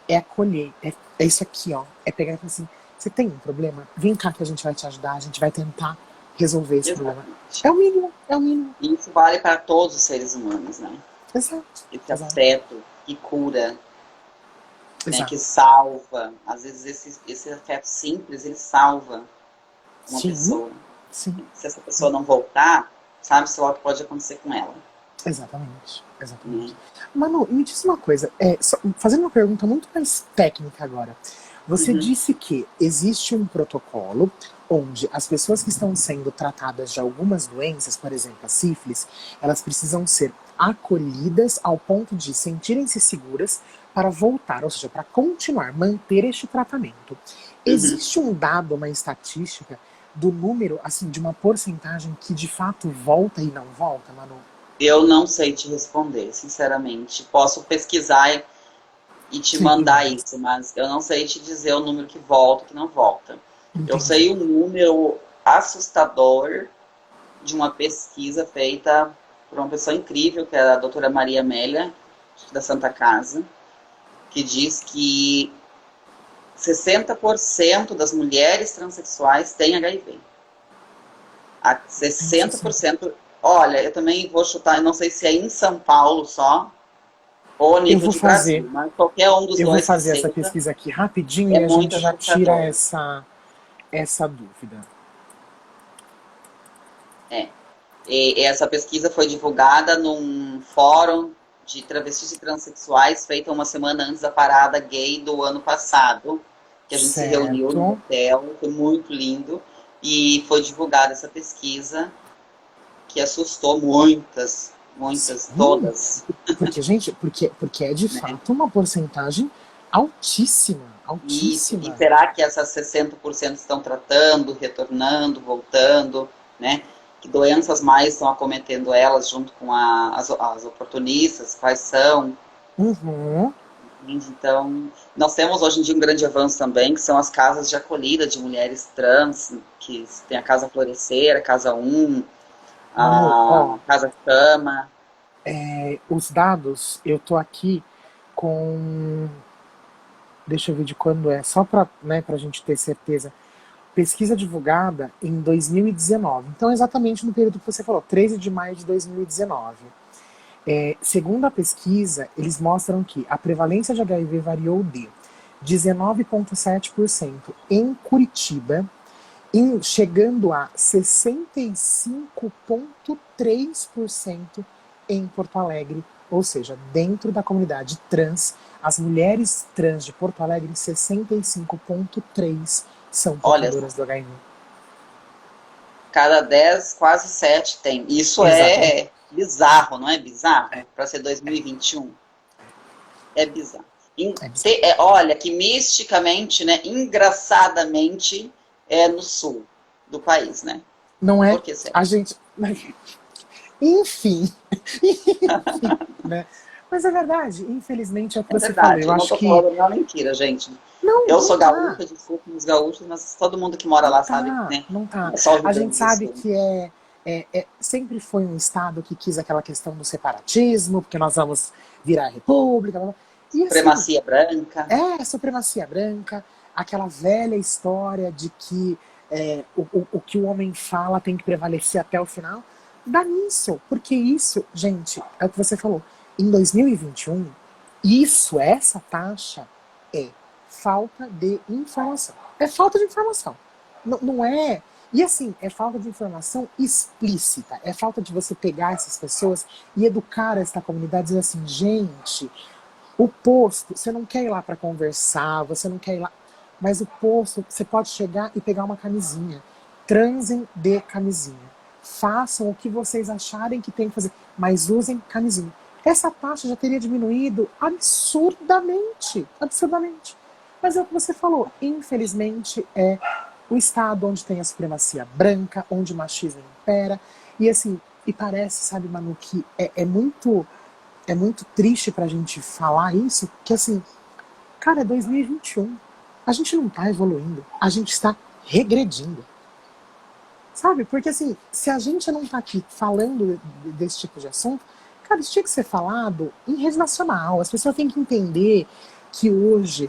É acolher, é isso aqui, ó, é pegar e falar assim, você tem um problema? Vem cá que a gente vai te ajudar, a gente vai tentar resolver esse problema. Exatamente. É o mínimo, é o mínimo. E isso vale para todos os seres humanos, né? Exato, Esse exato, afeto que cura, né? Que exato. salva. Às vezes esse afeto simples, ele salva uma Sim, pessoa. sim, Se essa pessoa não voltar, sabe-se lá o que pode acontecer com ela. exatamente, Né? exatamente. Manu, me diz uma coisa, fazendo uma pergunta muito mais técnica agora. Você Uhum. disse que existe um protocolo onde as pessoas que estão sendo tratadas de algumas doenças, por exemplo, a sífilis, elas precisam ser acolhidas ao ponto de sentirem-se seguras para voltar, ou seja, para continuar, manter este tratamento. Uhum. Existe um dado, uma estatística do número, assim, de uma porcentagem que de fato volta e não volta, Manu? Eu não sei te responder, sinceramente. Posso pesquisar e te mandar Sim, isso, mas eu não sei te dizer o número que volta e que não volta. Eu entendi. sei um número assustador de uma pesquisa feita por uma pessoa incrível, que é a doutora Maria Amélia, da Santa Casa, que diz que 60% das mulheres transexuais têm HIV. A Tem 60. 60%. Olha, eu também vou chutar, eu não sei se é em São Paulo só, ou a Eu nível vou de Brasil, fazer, mas qualquer um dos eu vou dois que fazer essa seja, pesquisa aqui rapidinho é e a muito gente já tira assustador. essa dúvida. É. E essa pesquisa foi divulgada num fórum de travestis e transexuais feita uma semana antes da parada gay do ano passado, que a gente se reuniu no Certo. hotel, foi muito lindo, e foi divulgada essa pesquisa que assustou muitas, muitas, Sim, todas, porque, gente, porque é de né? fato uma porcentagem altíssima, Isso. E altíssima. será que essas 60% estão tratando, retornando, voltando, né? Que doenças mais estão acometendo elas junto com as oportunistas? Quais são? Uhum, Então, nós temos hoje em dia um grande avanço também, que são as casas de acolhida de mulheres trans, que tem a Casa Florescer, a Casa 1, Manu, ó, a Casa Cama. os dados, eu tô aqui com. Deixa eu ver de quando é, só pra, né, pra gente ter certeza. Pesquisa divulgada em 2019. Então, exatamente no período que você falou, 13 de maio de 2019. Segundo a pesquisa, eles mostram que a prevalência de HIV variou de 19,7% em Curitiba, chegando a 65,3% em Porto Alegre, ou seja, dentro da comunidade trans, as mulheres trans de Porto Alegre, 65,3% são Olha, portadoras do HIV. cada 10, quase 7 tem. Isso Exatamente. é bizarro, não é bizarro? Para ser 2021. É bizarro. É bizarro. Olha, que misticamente, né, engraçadamente, é no sul do país, né? Não é? Por que será? A gente. Enfim. Enfim, né? Mas é verdade, infelizmente é o que É você falou. verdade, Eu eu não acho tô que. falando uma mentira, gente. Não, Eu não sou tá. gaúcha, desculpa os gaúchos, mas todo mundo que mora Não lá sabe, tá. né? Não tá. Não é só o Rio A Grande gente do sabe Sul. que sempre foi um Estado que quis aquela questão do separatismo, porque nós vamos virar república. Blá, blá. E assim, Supremacia branca. supremacia branca, aquela velha história de que o que o homem fala tem que prevalecer até o final. Dá nisso, porque isso, gente, é o que você falou. Em 2021, essa taxa é falta de informação. É falta de informação. Não, não é. E assim, é falta de informação explícita. É falta de você pegar essas pessoas e educar esta comunidade, dizer assim, gente, o posto, você não quer ir lá para conversar, você não quer ir lá. Mas o poço, você pode chegar e pegar uma camisinha. Transem de camisinha. Façam o que vocês acharem que tem que fazer, mas usem camisinha. Essa taxa já teria diminuído absurdamente. Absurdamente. Mas é o que você falou. Infelizmente, é o estado onde tem a supremacia branca, onde o machismo impera. E assim, e parece, sabe, Manu, que é muito triste pra gente falar isso, que assim, cara, é 2021. A gente não tá evoluindo, a gente está regredindo. Sabe? Porque assim, se a gente não tá aqui falando desse tipo de assunto, cara, isso tinha que ser falado em rede nacional. As pessoas têm que entender que hoje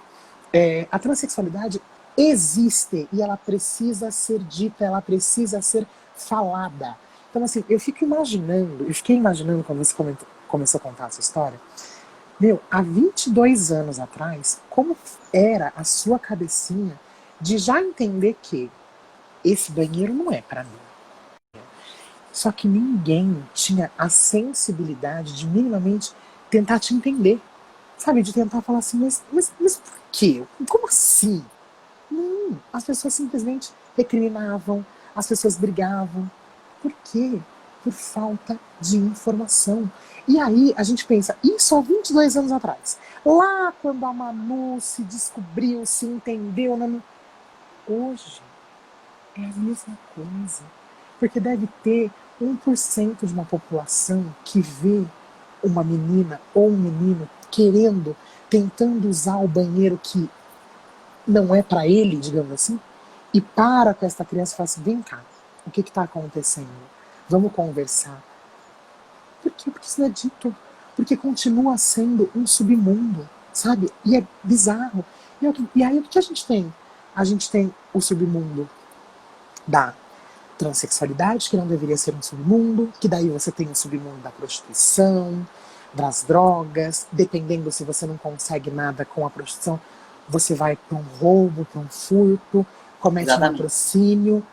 a transexualidade existe e ela precisa ser dita, ela precisa ser falada. Então, assim, eu fiquei imaginando quando você começou a contar essa história, meu, há 22 anos atrás, como era a sua cabecinha de já entender que esse banheiro não é para mim. Só que ninguém tinha a sensibilidade de minimamente tentar te entender. Sabe? De tentar falar assim, mas por quê? Como assim? Não, as pessoas simplesmente recriminavam, as pessoas brigavam. Por quê? Por falta de informação. E aí a gente pensa, isso há 22 anos atrás. Lá quando a Manu se descobriu, se entendeu. Hoje é a mesma coisa. Porque deve ter 1% de uma população que vê uma menina ou um menino querendo, tentando usar o banheiro que não é para ele, digamos assim, e para com essa criança e fala assim, vem cá, o que está acontecendo? Vamos conversar. Por quê? Porque isso não é dito. Porque continua sendo um submundo, sabe? E é bizarro. E aí o que a gente tem? A gente tem o submundo da transexualidade, que não deveria ser um submundo, que daí você tem o submundo da prostituição, das drogas, dependendo se você não consegue nada com a prostituição, você vai para um roubo, para um furto, comete um Exatamente. latrocínio,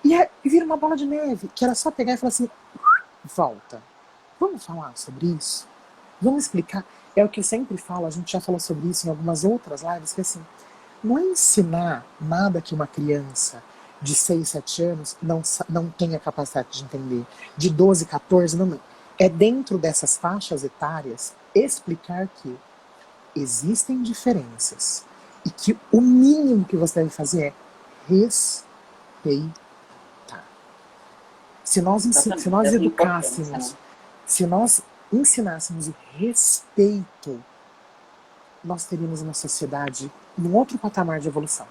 e vira uma bola de neve, que era só pegar e falar assim, volta, vamos falar sobre isso? Vamos explicar? É o que eu sempre falo, a gente já falou sobre isso em algumas outras lives, que assim, não é ensinar nada que uma criança de 6 7 anos não tenha capacidade de entender. De 12 14 não. É dentro dessas faixas etárias explicar que existem diferenças e que o mínimo que você deve fazer é respeitar. Se Exatamente. nós Essa importância, educássemos, né? se nós ensinássemos o respeito, nós teríamos uma sociedade em outro patamar de evolução.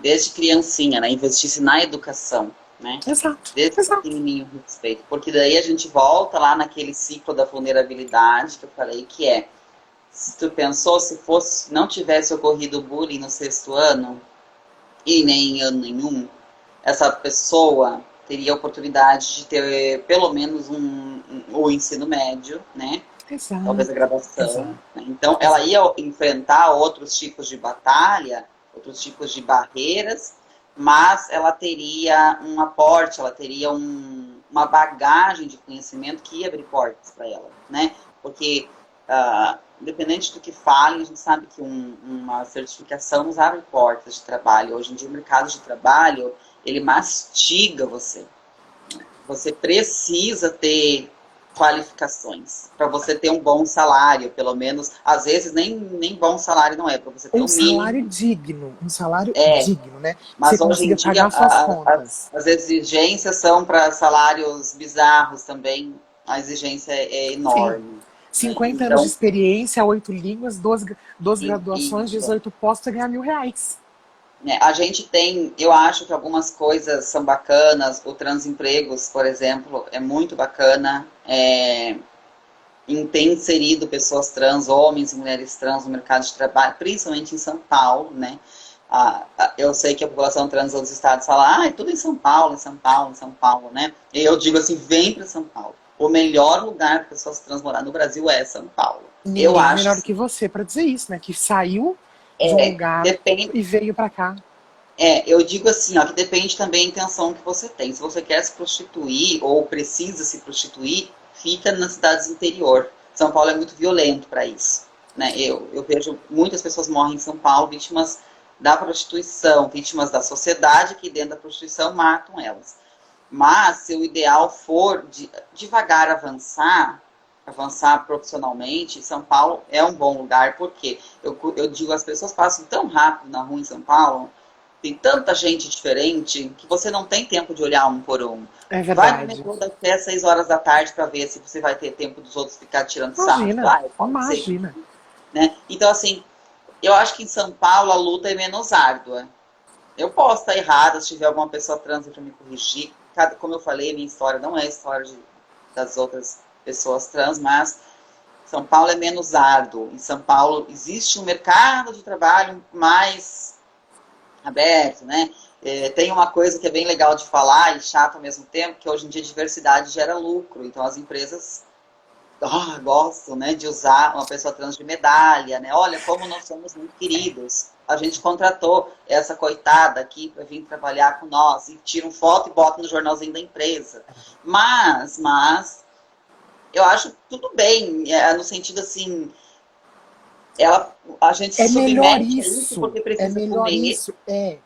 Desde criancinha, né? Investisse na educação, né? Exato, Desde exato. pequenininho respeito. Porque daí a gente volta lá naquele ciclo da vulnerabilidade que eu falei, que é, se tu pensou, se fosse, não tivesse ocorrido bullying no sexto ano, e nem em ano nenhum, essa pessoa teria a oportunidade de ter pelo menos o ensino médio, né? Talvez a Exato, graduação. exato, Né? Então, ela exato. ia enfrentar outros tipos de batalha, outros tipos de barreiras, mas ela teria um aporte, ela teria uma bagagem de conhecimento que ia abrir portas para ela, né? Porque, independente do que falem, a gente sabe que uma certificação nos abre portas de trabalho. Hoje em dia, o mercado de trabalho, ele mastiga você. Você precisa ter qualificações para você ter um bom salário, pelo menos. Às vezes nem bom salário não é, para você ter o mínimo. Um salário É, digno, né? Pra você mas hoje em conseguir dia pagar suas contas. as exigências são para salários bizarros também. A exigência é Sim. enorme. Né? 50 anos de Então, experiência, 8 línguas, 12 graduações, isso. 18 postos, ganhar R$ 1.000. Né, a gente tem, eu acho que algumas coisas são bacanas. O Transempregos, por exemplo, é muito bacana. Em ter inserido pessoas trans, homens e mulheres trans no mercado de trabalho, principalmente em São Paulo, né? Eu sei que a população trans dos estados fala, é tudo em São Paulo, em São Paulo, em São Paulo, né? E eu digo assim, vem para São Paulo. O melhor lugar para pessoas trans morar no Brasil é São Paulo. Eu Ninguém acho melhor do assim, que você para dizer isso, né? Que saiu de um lugar depende, e veio para cá. eu digo assim, ó, que depende também da intenção que você tem. Se você quer se prostituir ou precisa se prostituir, fica nas cidades do interior. São Paulo é muito violento para isso. né? Eu vejo muitas pessoas morrem em São Paulo vítimas da prostituição, vítimas da sociedade que dentro da prostituição matam elas. Mas se o ideal for devagar avançar profissionalmente, São Paulo é um bom lugar, porque eu digo, as pessoas passam tão rápido na rua em São Paulo, tem tanta gente diferente, que você não tem tempo de olhar um por um. É Vai no verdade. metrô até às 6 horas da tarde para ver se você vai ter tempo dos outros ficar tirando sarro. Imagina, Vai, pode ser, imagina. né? Então, assim, eu acho que em São Paulo a luta é menos árdua. Eu posso estar errada, se tiver alguma pessoa trans para me corrigir. Como eu falei, a minha história não é a história das outras pessoas trans, mas São Paulo é menos árduo. Em São Paulo existe um mercado de trabalho mais aberto, né? Tem uma coisa que é bem legal de falar e chato ao mesmo tempo, que hoje em dia a diversidade gera lucro. Então as empresas gostam, né, de usar uma pessoa trans de medalha, né? Olha como nós somos muito queridos. A gente contratou essa coitada aqui para vir trabalhar com nós e tiram foto e botam no jornalzinho da empresa. Mas eu acho tudo bem, no sentido assim, a gente se É melhor submete a isso isso. porque É precisa melhor comer. isso. É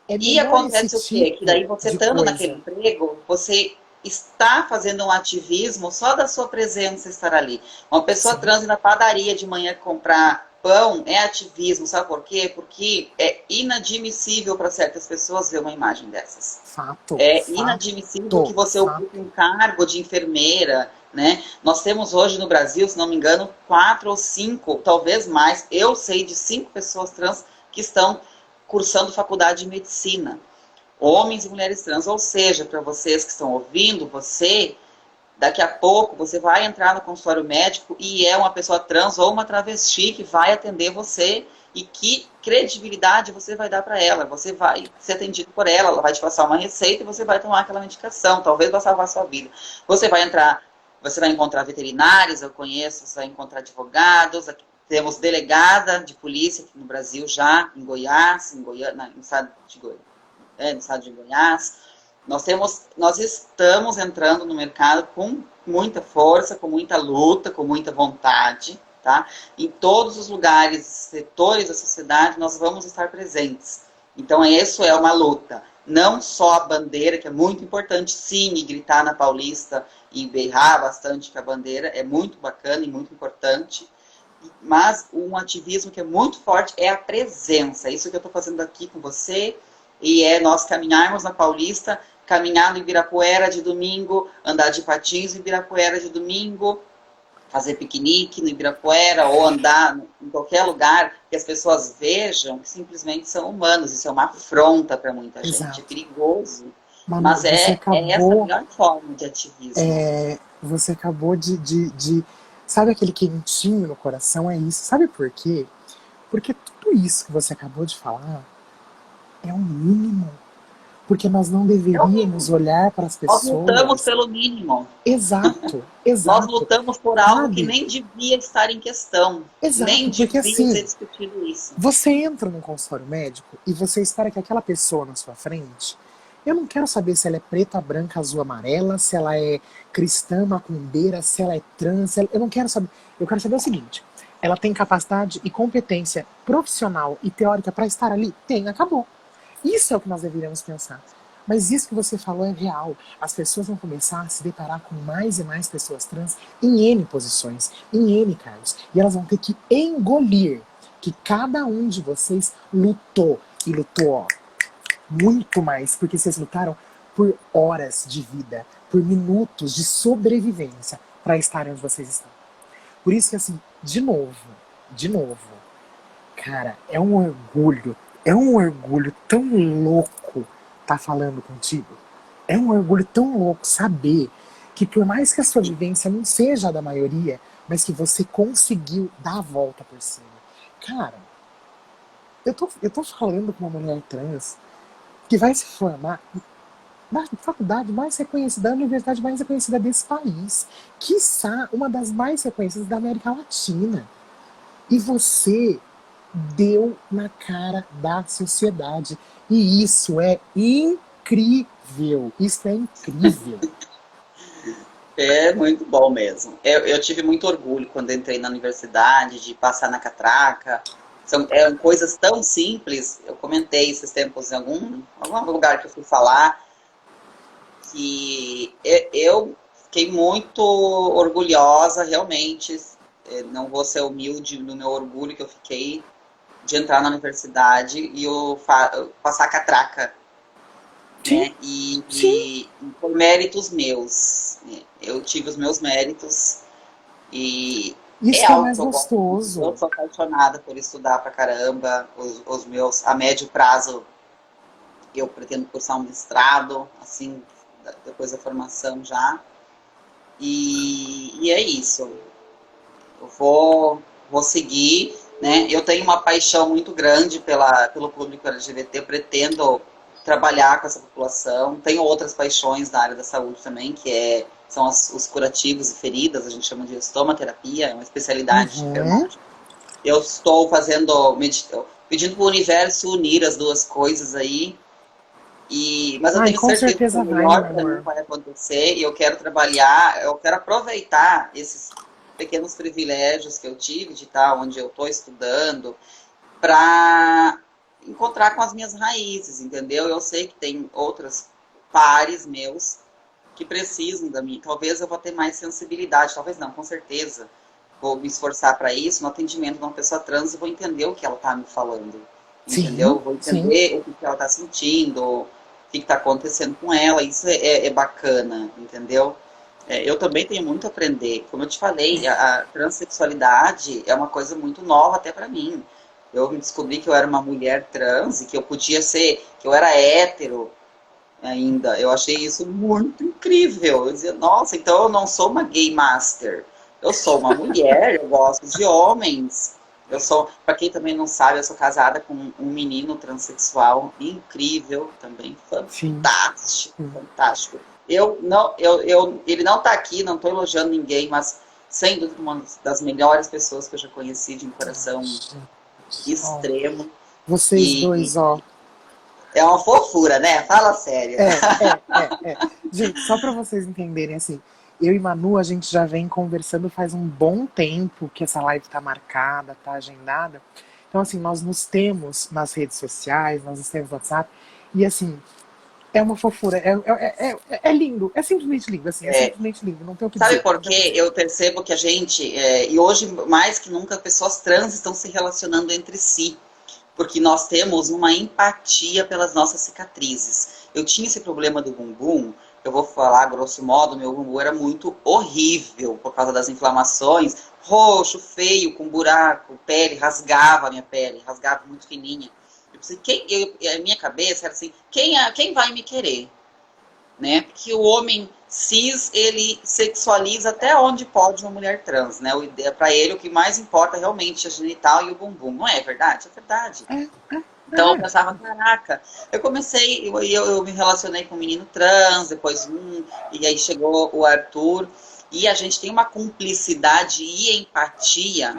E melhor esse acontece o quê? Que daí tipo você de estando naquele coisa. emprego, você está fazendo um ativismo só da sua presença estar ali. Uma pessoa Sim, trans ir na padaria de manhã comprar pão é ativismo, sabe por quê? Porque é inadmissível para certas pessoas ver uma imagem dessas. fato, É inadmissível fato, que você ocupe fato. um cargo de enfermeira, né? Nós temos hoje no Brasil, se não me engano, 4 ou 5, talvez mais. Eu sei de 5 pessoas trans que estão cursando faculdade de medicina, homens e mulheres trans. Ou seja, para vocês que estão ouvindo, daqui a pouco, você vai entrar no consultório médico e é uma pessoa trans ou uma travesti que vai atender você, e que credibilidade você vai dar para ela. Você vai ser atendido por ela, ela vai te passar uma receita e você vai tomar aquela medicação, talvez vai salvar a sua vida. Você vai encontrar veterinários, eu conheço, você vai encontrar advogados, aqui temos delegada de polícia aqui no Brasil já, em Goiás, no estado de Goiás, no estado de Goiás. Nós estamos entrando no mercado com muita força, com muita luta, com muita vontade, tá? Em todos os lugares, setores da sociedade, nós vamos estar presentes. Então, isso é uma luta. Não só a bandeira, que é muito importante, sim, e gritar na Paulista e berrar bastante com a bandeira, é muito bacana e muito importante, mas um ativismo que é muito forte é a presença. Isso que eu estou fazendo aqui com você, e é nós caminharmos na Paulista, caminhar no Ibirapuera de domingo, andar de patins no Ibirapuera de domingo, fazer piquenique no Ibirapuera, ou andar em qualquer lugar que as pessoas vejam que simplesmente são humanos. Isso é uma afronta para muita gente, é Exato. perigoso, Manu, mas é essa a melhor forma de ativismo. você acabou sabe aquele quentinho no coração? É isso. Sabe por quê? Porque tudo isso que você acabou de falar é o mínimo. Porque nós não É o deveríamos mínimo. olhar para as Nós lutamos pessoas. pelo mínimo. Exato, Nós exato. lutamos por algo que Sabe? nem devia estar em questão, Exato, nem porque devia ser assim, discutido isso. você entra num consultório médico e você espera que aquela pessoa na sua frente. Eu não quero saber se ela é preta, branca, azul, amarela, se ela é cristã, macumbeira, se ela é trans. Eu não quero saber. Eu quero saber o seguinte: ela tem capacidade e competência profissional e teórica para estar ali? Tem, acabou. Isso é o que nós deveríamos pensar. Mas isso que você falou é real. As pessoas vão começar a se deparar com mais e mais pessoas trans em N posições, em N cargos. E elas vão ter que engolir que cada um de vocês lutou. E lutou, ó, muito mais, porque vocês lutaram por horas de vida, por minutos de sobrevivência para estarem onde vocês estão. Por isso que, assim, de novo, cara, é um orgulho tão louco estar falando contigo. É um orgulho tão louco saber que, por mais que a sua vivência não seja a da maioria, mas que você conseguiu dar a volta por cima. Cara, eu tô falando com uma mulher trans que vai se formar na faculdade mais reconhecida, da universidade mais reconhecida desse país, quiçá uma das mais reconhecidas da América Latina. E você deu na cara da sociedade. E isso é incrível. Isso é incrível. É muito bom mesmo. Eu tive muito orgulho quando entrei na universidade, de passar na catraca. São coisas tão simples. Eu comentei esses tempos em algum lugar que eu fui falar, que eu fiquei muito orgulhosa, realmente. Não vou ser humilde no meu orgulho que eu fiquei de entrar na universidade e passar a catraca, Sim, né? sim. E por méritos meus, né? Eu tive os meus méritos e é Isso que é o algo mais que eu gosto muito. Eu gostoso. sou apaixonada por estudar pra caramba. Os meus, a médio prazo, eu pretendo cursar um mestrado, assim, depois da formação já. E é isso. Eu vou seguir, né? Eu tenho uma paixão muito grande pelo público LGBT, eu pretendo trabalhar com essa população. Tenho outras paixões na área da saúde também, são os curativos e feridas, a gente chama de estomaterapia, é uma especialidade de Uhum. enfermagem. Eu estou pedindo para o universo unir as duas coisas aí, mas eu Ai, tenho com certeza que o certeza vai, meu melhor para mim amor. vai acontecer e eu quero trabalhar, eu quero aproveitar esses pequenos privilégios que eu tive de estar onde eu estou estudando para encontrar com as minhas raízes, entendeu? Eu sei que tem outros pares meus que precisam da minha. Talvez eu vou ter mais sensibilidade, talvez não, com certeza. Vou me esforçar para isso no atendimento de uma pessoa trans e vou entender o que ela está me falando, Sim, entendeu? Vou sim. entender o que ela está sentindo, o que está acontecendo com ela. Isso é bacana, entendeu? Eu também tenho muito a aprender. Como eu te falei, a transexualidade é uma coisa muito nova até para mim. Eu me descobri que eu era uma mulher trans e que eu podia ser, que eu era hétero ainda. Eu achei isso muito incrível. Eu dizia, nossa, então eu não sou uma gay master. Eu sou uma mulher, eu gosto de homens. Eu sou, para quem também não sabe, eu sou casada com um menino transexual incrível também, Sim. fantástico, Sim. fantástico. Ele não está aqui, não estou elogiando ninguém, mas sem dúvida uma das melhores pessoas que eu já conheci de um Ai, coração gente. Ó, extremo. vocês dois, E ó. é uma fofura, né? Fala sério. É. Gente, só para vocês entenderem, assim, eu e Manu, a gente já vem conversando faz um bom tempo que essa live tá marcada, tá agendada. Então, assim, nós nos temos nas redes sociais, nós nos temos no WhatsApp, e assim, é uma fofura, é lindo, é simplesmente lindo, assim, é É, simplesmente lindo, não tem o que sabe dizer, por não tem o que quê? dizer. Eu percebo que a gente, e hoje mais que nunca, pessoas trans estão se relacionando entre si, porque nós temos uma empatia pelas nossas cicatrizes. Eu tinha esse problema do bumbum, eu vou falar grosso modo, meu bumbum era muito horrível por causa das inflamações, roxo, feio, com buraco, pele, rasgava a minha pele, rasgava muito fininha. Eu pensei, a minha cabeça era assim, quem vai me querer? Né? Porque o homem cis, ele sexualiza até onde pode uma mulher trans, né? Para ele, o que mais importa realmente é a genital e o bumbum. Não é verdade? É verdade. É, Então eu é. pensava, caraca, eu me relacionei com um menino trans, depois e aí chegou o Arthur, e a gente tem uma cumplicidade e empatia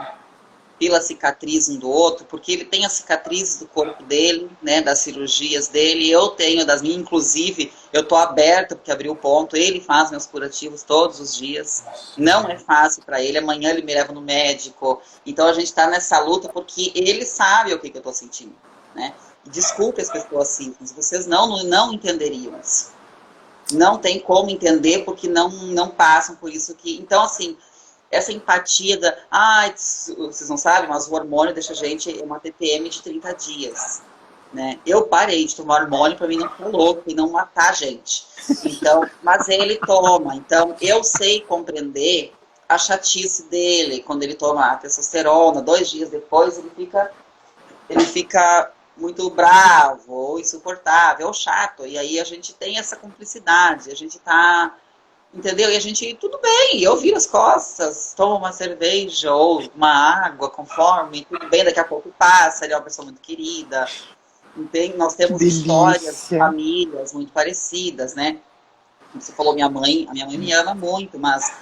pela cicatriz um do outro, porque ele tem as cicatrizes do corpo dele, né, das cirurgias dele, eu tenho das minhas, inclusive, eu tô aberta porque abriu o ponto, ele faz meus curativos todos os dias, não é fácil para ele, amanhã ele me leva no médico, então a gente está nessa luta porque ele sabe o que eu tô sentindo, né, desculpe as pessoas simples, vocês não entenderiam isso, não tem como entender porque não passam por isso que, então assim, essa empatia vocês não sabem, mas o hormônio deixa a gente uma TPM de 30 dias. Né? Eu parei de tomar hormônio para mim não ficar louco e não matar a gente. Então, mas ele toma. Então, eu sei compreender a chatice dele quando ele toma a testosterona. 2 dias depois ele fica muito bravo, ou insuportável, ou chato. E aí a gente tem essa cumplicidade. A gente tá, entendeu? E a gente, tudo bem, eu viro as costas, tomo uma cerveja ou uma água, conforme, tudo bem, daqui a pouco passa, ele é uma pessoa muito querida. Nós Que temos histórias de delícia. famílias muito parecidas, né? Você falou a minha mãe me ama muito, mas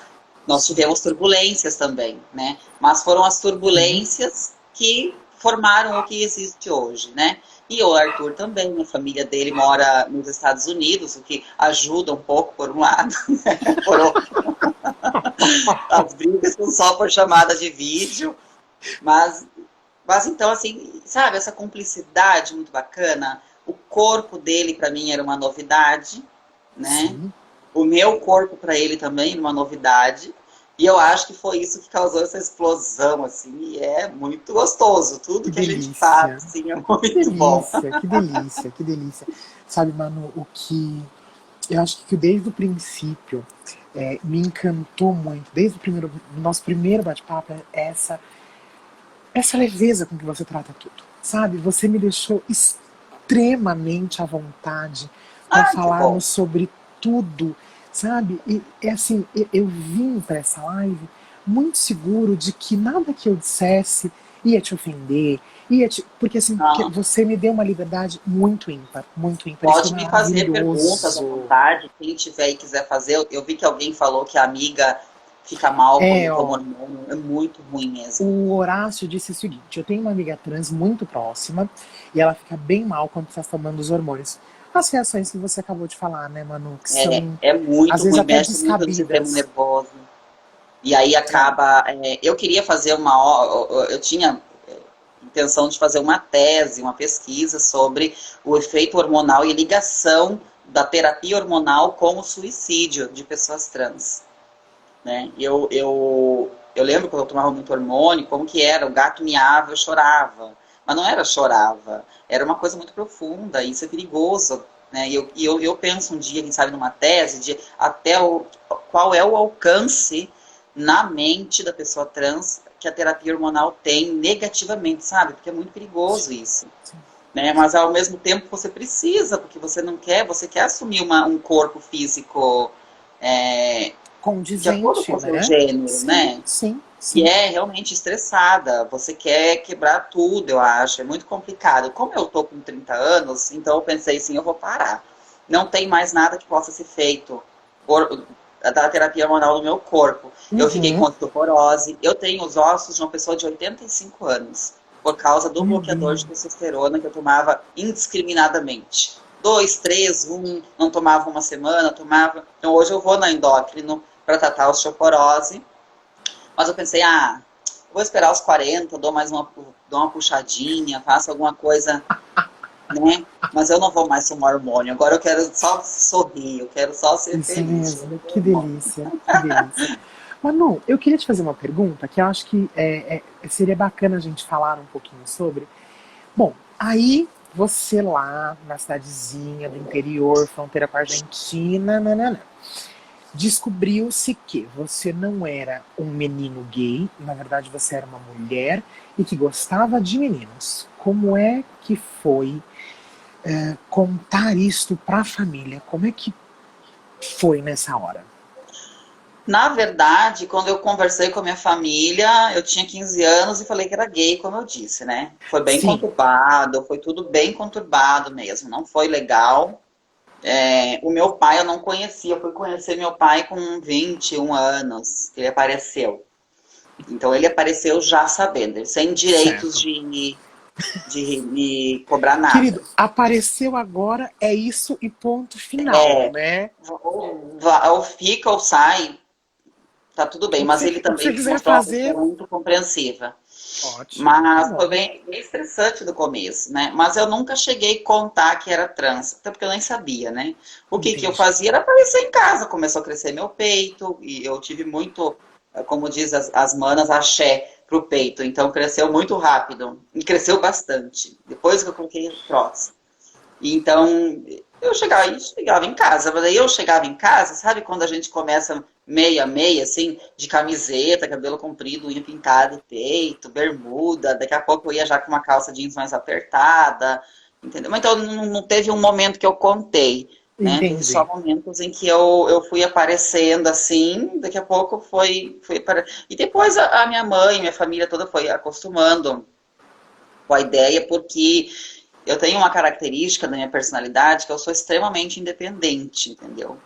nós tivemos turbulências também, né? Mas foram as Sim. turbulências que formaram o que existe hoje, né? E o Arthur também, a família dele mora nos Estados Unidos, o que ajuda um pouco por um lado, né? Por outro, as brigas são só por chamada de vídeo, mas, mas então, assim, sabe, essa cumplicidade muito bacana, o corpo dele para mim era uma novidade, né? Sim, O meu corpo para ele também era uma novidade. E eu acho que foi isso que causou essa explosão, assim, e é muito gostoso. Tudo que que a gente faz, delícia. assim, é Que muito bom. delícia, que delícia, que delícia. Sabe, Manu, o que eu acho que desde o princípio me encantou muito, desde o primeiro, nosso primeiro bate-papo, é essa leveza com que você trata tudo. Sabe, você me deixou extremamente à vontade para Ah, que bom. falarmos sobre tudo, sabe? E é assim, eu vim para essa live muito seguro de que nada que eu dissesse ia te ofender, porque assim, porque Não, você me deu uma liberdade muito ímpar, isso foi pode me fazer perguntas à maravilhoso. vontade. Quem tiver e quiser fazer, eu vi que alguém falou que a amiga fica mal quando toma Ó, hormônio. É muito ruim mesmo. o Horácio disse o seguinte: eu tenho uma amiga trans muito próxima e ela fica bem mal quando está tomando os hormônios. As reações que você acabou de falar, né, Manu, que são É às muito vezes ruim, até mexe muito no sistema descabidas. nervoso. E aí É. acaba. Eu queria fazer eu tinha intenção de fazer uma tese, uma pesquisa sobre o efeito hormonal e a ligação da terapia hormonal com o suicídio de pessoas trans. Né? Eu lembro quando eu tomava muito hormônio, como que era, o gato miava, eu chorava. Mas não era chorava, era uma coisa muito profunda, e isso é perigoso. Né? Eu penso um dia, quem sabe, numa tese, de qual é o alcance na mente da pessoa trans que a terapia hormonal tem negativamente, sabe? Porque é muito perigoso Sim, isso. sim, Né? sim. Mas ao mesmo tempo você precisa, porque você não quer, você quer assumir um corpo físico é, de acordo com Condizente, o seu né? gênero, Sim, né? sim, E sim. é realmente estressada. Você quer quebrar tudo, eu acho. É muito complicado. Como eu tô com 30 anos, então eu pensei assim, eu vou parar. Não tem mais nada que possa ser feito da terapia hormonal no meu corpo. Eu fiquei com Uhum. osteoporose. Eu tenho os ossos de uma pessoa de 85 anos, por causa do Meu bloqueador de Deus. testosterona que eu tomava indiscriminadamente. Dois, três, não tomava uma semana, tomava. Então hoje eu vou na endócrino para tratar a osteoporose, mas eu pensei, vou esperar os 40, dou uma puxadinha, faço alguma coisa, né? Mas eu não vou mais tomar hormônio. Agora eu quero só sorrir, eu quero só ser Isso feliz. mesmo, que delícia, que delícia. Manu, eu queria te fazer uma pergunta que eu acho que seria bacana a gente falar um pouquinho sobre. Bom, aí você lá na cidadezinha do interior, fronteira com a Argentina, nanana, descobriu-se que você não era um menino gay, na verdade você era uma mulher e que gostava de meninos. Como é que foi contar isto para a família? Como é que foi nessa hora? Na verdade, quando eu conversei com a minha família, eu tinha 15 anos e falei que era gay, como eu disse, né? Foi bem Sim. conturbado, foi tudo bem conturbado mesmo, não foi legal. O meu pai eu não conhecia, eu fui conhecer meu pai com 21 anos, que ele apareceu. Então ele apareceu já sabendo, sem direitos Certo. de me cobrar Querido, nada. apareceu agora, é isso e ponto final, É, né? ou fica ou sai, tá tudo bem, mas ele O que você também se quiser mostrou uma pessoa fazer, muito compreensiva. ótimo, que Mas foi bom. bem estressante no começo, né? Mas eu nunca cheguei a contar que era trans, até porque eu nem sabia, né? O que eu Entendi. fazia era aparecer em casa, começou a crescer meu peito, e eu tive muito, como diz as manas, axé pro peito, então cresceu muito rápido, e cresceu bastante, depois que eu coloquei prótese. Então, chegava em casa, mas aí eu chegava em casa, sabe quando a gente começa meia, meia, assim, de camiseta, cabelo comprido, unha pintada, peito, bermuda, daqui a pouco eu ia já com uma calça jeans mais apertada, entendeu? Então, não teve um momento que eu contei, né? Teve só Entendi. momentos em que eu fui aparecendo assim, daqui a pouco foi para... E depois a minha mãe, minha família toda foi acostumando com a ideia, porque eu tenho uma característica da minha personalidade que eu sou extremamente independente, entendeu?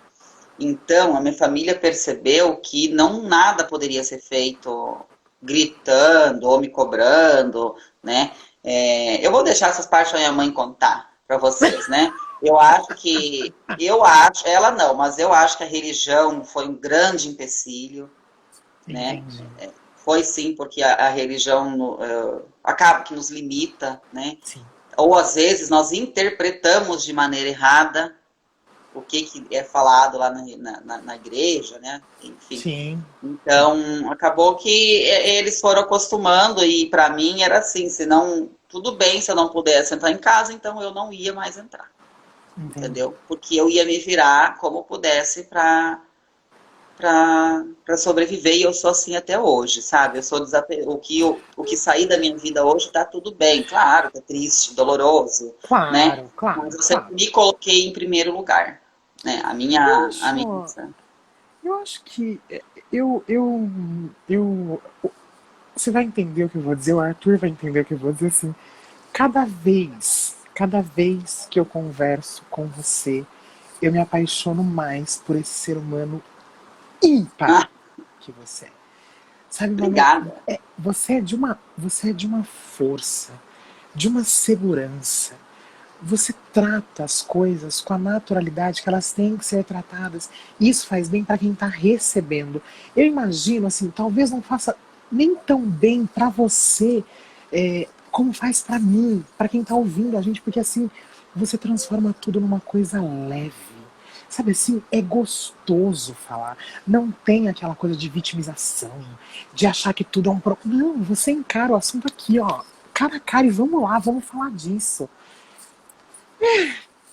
Então, a minha família percebeu que não nada poderia ser feito gritando ou me cobrando, né? Eu vou deixar essas partes da minha mãe contar para vocês, né? Eu acho, ela não, mas eu acho que a religião foi um grande empecilho, né? Entendi. Foi sim, porque a religião acaba que nos limita, né? Sim. Ou às vezes nós interpretamos de maneira errada o que é falado lá na igreja, né? Enfim. Sim. Então, acabou que eles foram acostumando e para mim era assim, se não, tudo bem se eu não pudesse entrar em casa, então eu não ia mais entrar, Entendi. entendeu? Porque eu ia me virar como pudesse para sobreviver e eu sou assim até hoje, sabe? Eu sou o que sair da minha vida hoje tá tudo bem, claro, tá triste, doloroso, né? Claro, Mas claro, eu sempre claro. me coloquei em primeiro lugar, né? A Eu minha, a minha, acho, eu acho que eu, você vai entender o que eu vou dizer, o Arthur vai entender o que eu vou dizer assim. Cada vez que eu converso com você, eu me apaixono mais por esse ser humano ímpar ah, que você é. Sabe, Manu, obrigada. você é de uma força, de uma segurança. Você trata as coisas com a naturalidade que elas têm que ser tratadas. Isso faz bem para quem está recebendo. Eu imagino, assim, talvez não faça nem tão bem para você como faz para mim, para quem está ouvindo a gente, porque assim, você transforma tudo numa coisa leve. Sabe assim, é gostoso falar. Não tem aquela coisa de vitimização, de achar que tudo é um problema. Não, você encara o assunto aqui, ó, cara a cara, e vamos lá, vamos falar disso.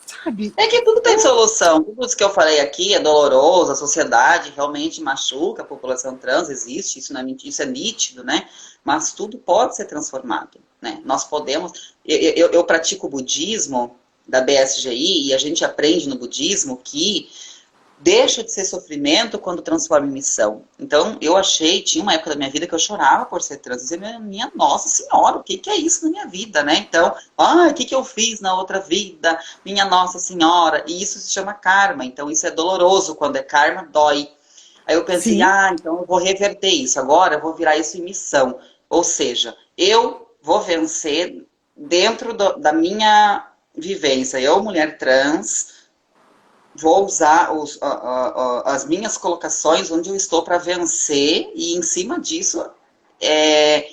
Sabe? É que tudo tem Eu, solução. Tudo isso que eu falei aqui é doloroso, a sociedade realmente machuca, a população trans existe, isso não é mentira, isso é nítido, né? Mas tudo pode ser transformado, né? Nós podemos. Eu pratico o budismo da BSGI e a gente aprende no budismo que deixa de ser sofrimento quando transforma em missão. Então, eu achei, tinha uma época da minha vida que eu chorava por ser trans. Eu dizia, minha nossa senhora, o que é isso na minha vida, né? Então, o que eu fiz na outra vida? Minha nossa senhora. E isso se chama karma. Então, isso é doloroso. Quando é karma, dói. Aí eu pensei, sim, então eu vou reverter isso. Agora eu vou virar isso em missão. Ou seja, eu vou vencer dentro da minha vivência. Eu, mulher trans, vou usar as minhas colocações onde eu estou para vencer e em cima disso é,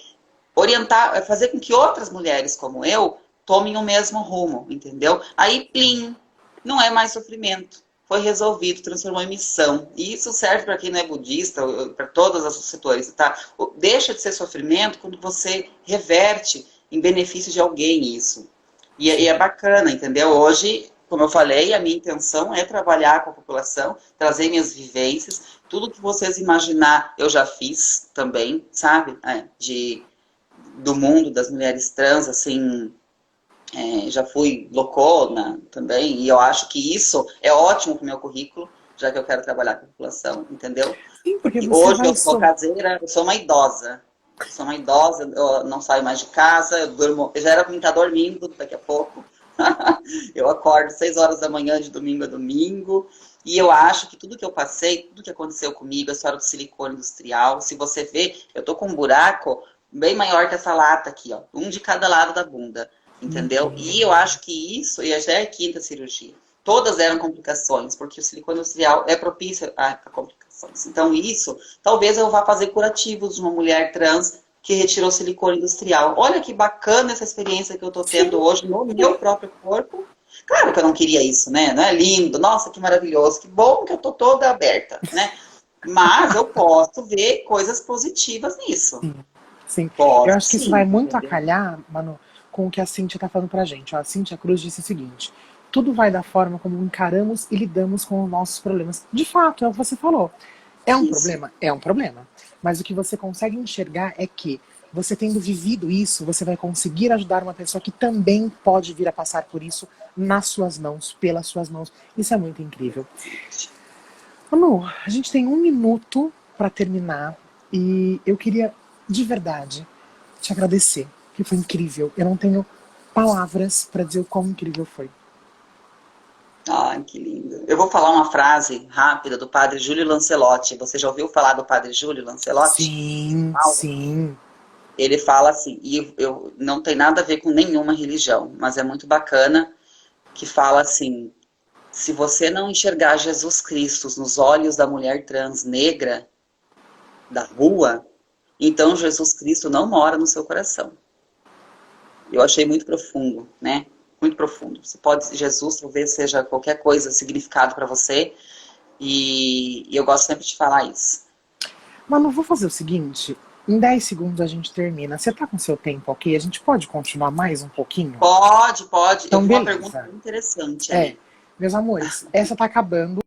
orientar, fazer com que outras mulheres como eu tomem o mesmo rumo, entendeu? Aí, plim, não é mais sofrimento. Foi resolvido, transformou em missão. E isso serve para quem não é budista, para todos os setores, tá? Deixa de ser sofrimento quando você reverte em benefício de alguém isso. E é sim. bacana, entendeu? Hoje, como eu falei, a minha intenção é trabalhar com a população, trazer minhas vivências, tudo que vocês imaginar eu já fiz também, sabe? Do mundo das mulheres trans, assim, já fui loucona também, e eu acho que isso é ótimo para o meu currículo, já que eu quero trabalhar com a população, entendeu? Sim, porque Porque você hoje vai eu sou so... caseira, eu sou uma idosa. Eu sou uma idosa, eu não saio mais de casa, eu durmo, eu já era para mim estar dormindo daqui a pouco. Eu acordo 6 horas da manhã de domingo a domingo. E eu acho que tudo que eu passei, tudo que aconteceu comigo, a história do silicone industrial, se você ver, eu tô com um buraco bem maior que essa lata aqui, ó. Um de cada lado da bunda. Entendeu? E eu Entendo. acho que isso, e já é a quinta cirurgia. Todas eram complicações, porque o silicone industrial é propício a complicações. Então, isso, talvez eu vá fazer curativos de uma mulher trans que retirou silicone industrial. Olha que bacana essa experiência que eu estou tendo Sim, hoje no meu sim. próprio corpo. Claro que eu não queria isso, né? Não é lindo, nossa, que maravilhoso, que bom que eu estou toda aberta, né? Mas eu posso ver coisas positivas nisso. Sim. Eu Posso acho que isso vai sim, muito a entendeu? calhar, Manu, com o que a Cíntia tá falando pra gente. Ó, a Cíntia Cruz disse o seguinte: tudo vai da forma como encaramos e lidamos com os nossos problemas. De fato, é o que você falou. É um Isso. problema? É um problema. Mas o que você consegue enxergar é que você tendo vivido isso, você vai conseguir ajudar uma pessoa que também pode vir a passar por isso nas suas mãos, pelas suas mãos. Isso é muito incrível. Manu, a gente tem um minuto para terminar e eu queria, de verdade, te agradecer, que foi incrível. Eu não tenho palavras para dizer o quão incrível foi. Ai, que lindo. Eu vou falar uma frase rápida do padre Júlio Lancelotti. Você já ouviu falar do padre Júlio Lancelotti? Em São Sim, Paulo? sim. Ele fala assim, e eu não tem nada a ver com nenhuma religião, mas é muito bacana, que fala assim, se você não enxergar Jesus Cristo nos olhos da mulher trans negra da rua, então Jesus Cristo não mora no seu coração. Eu achei muito profundo, né? Muito profundo. Você pode, Jesus talvez seja qualquer coisa, significado para você, e eu gosto sempre de falar isso. Manu, vou fazer o seguinte. Em 10 segundos a gente termina. Você tá com seu tempo ok? A gente pode continuar mais um pouquinho? Pode, pode. Então, Eu vi uma beleza. pergunta muito interessante aí. Meus amores, essa tá acabando.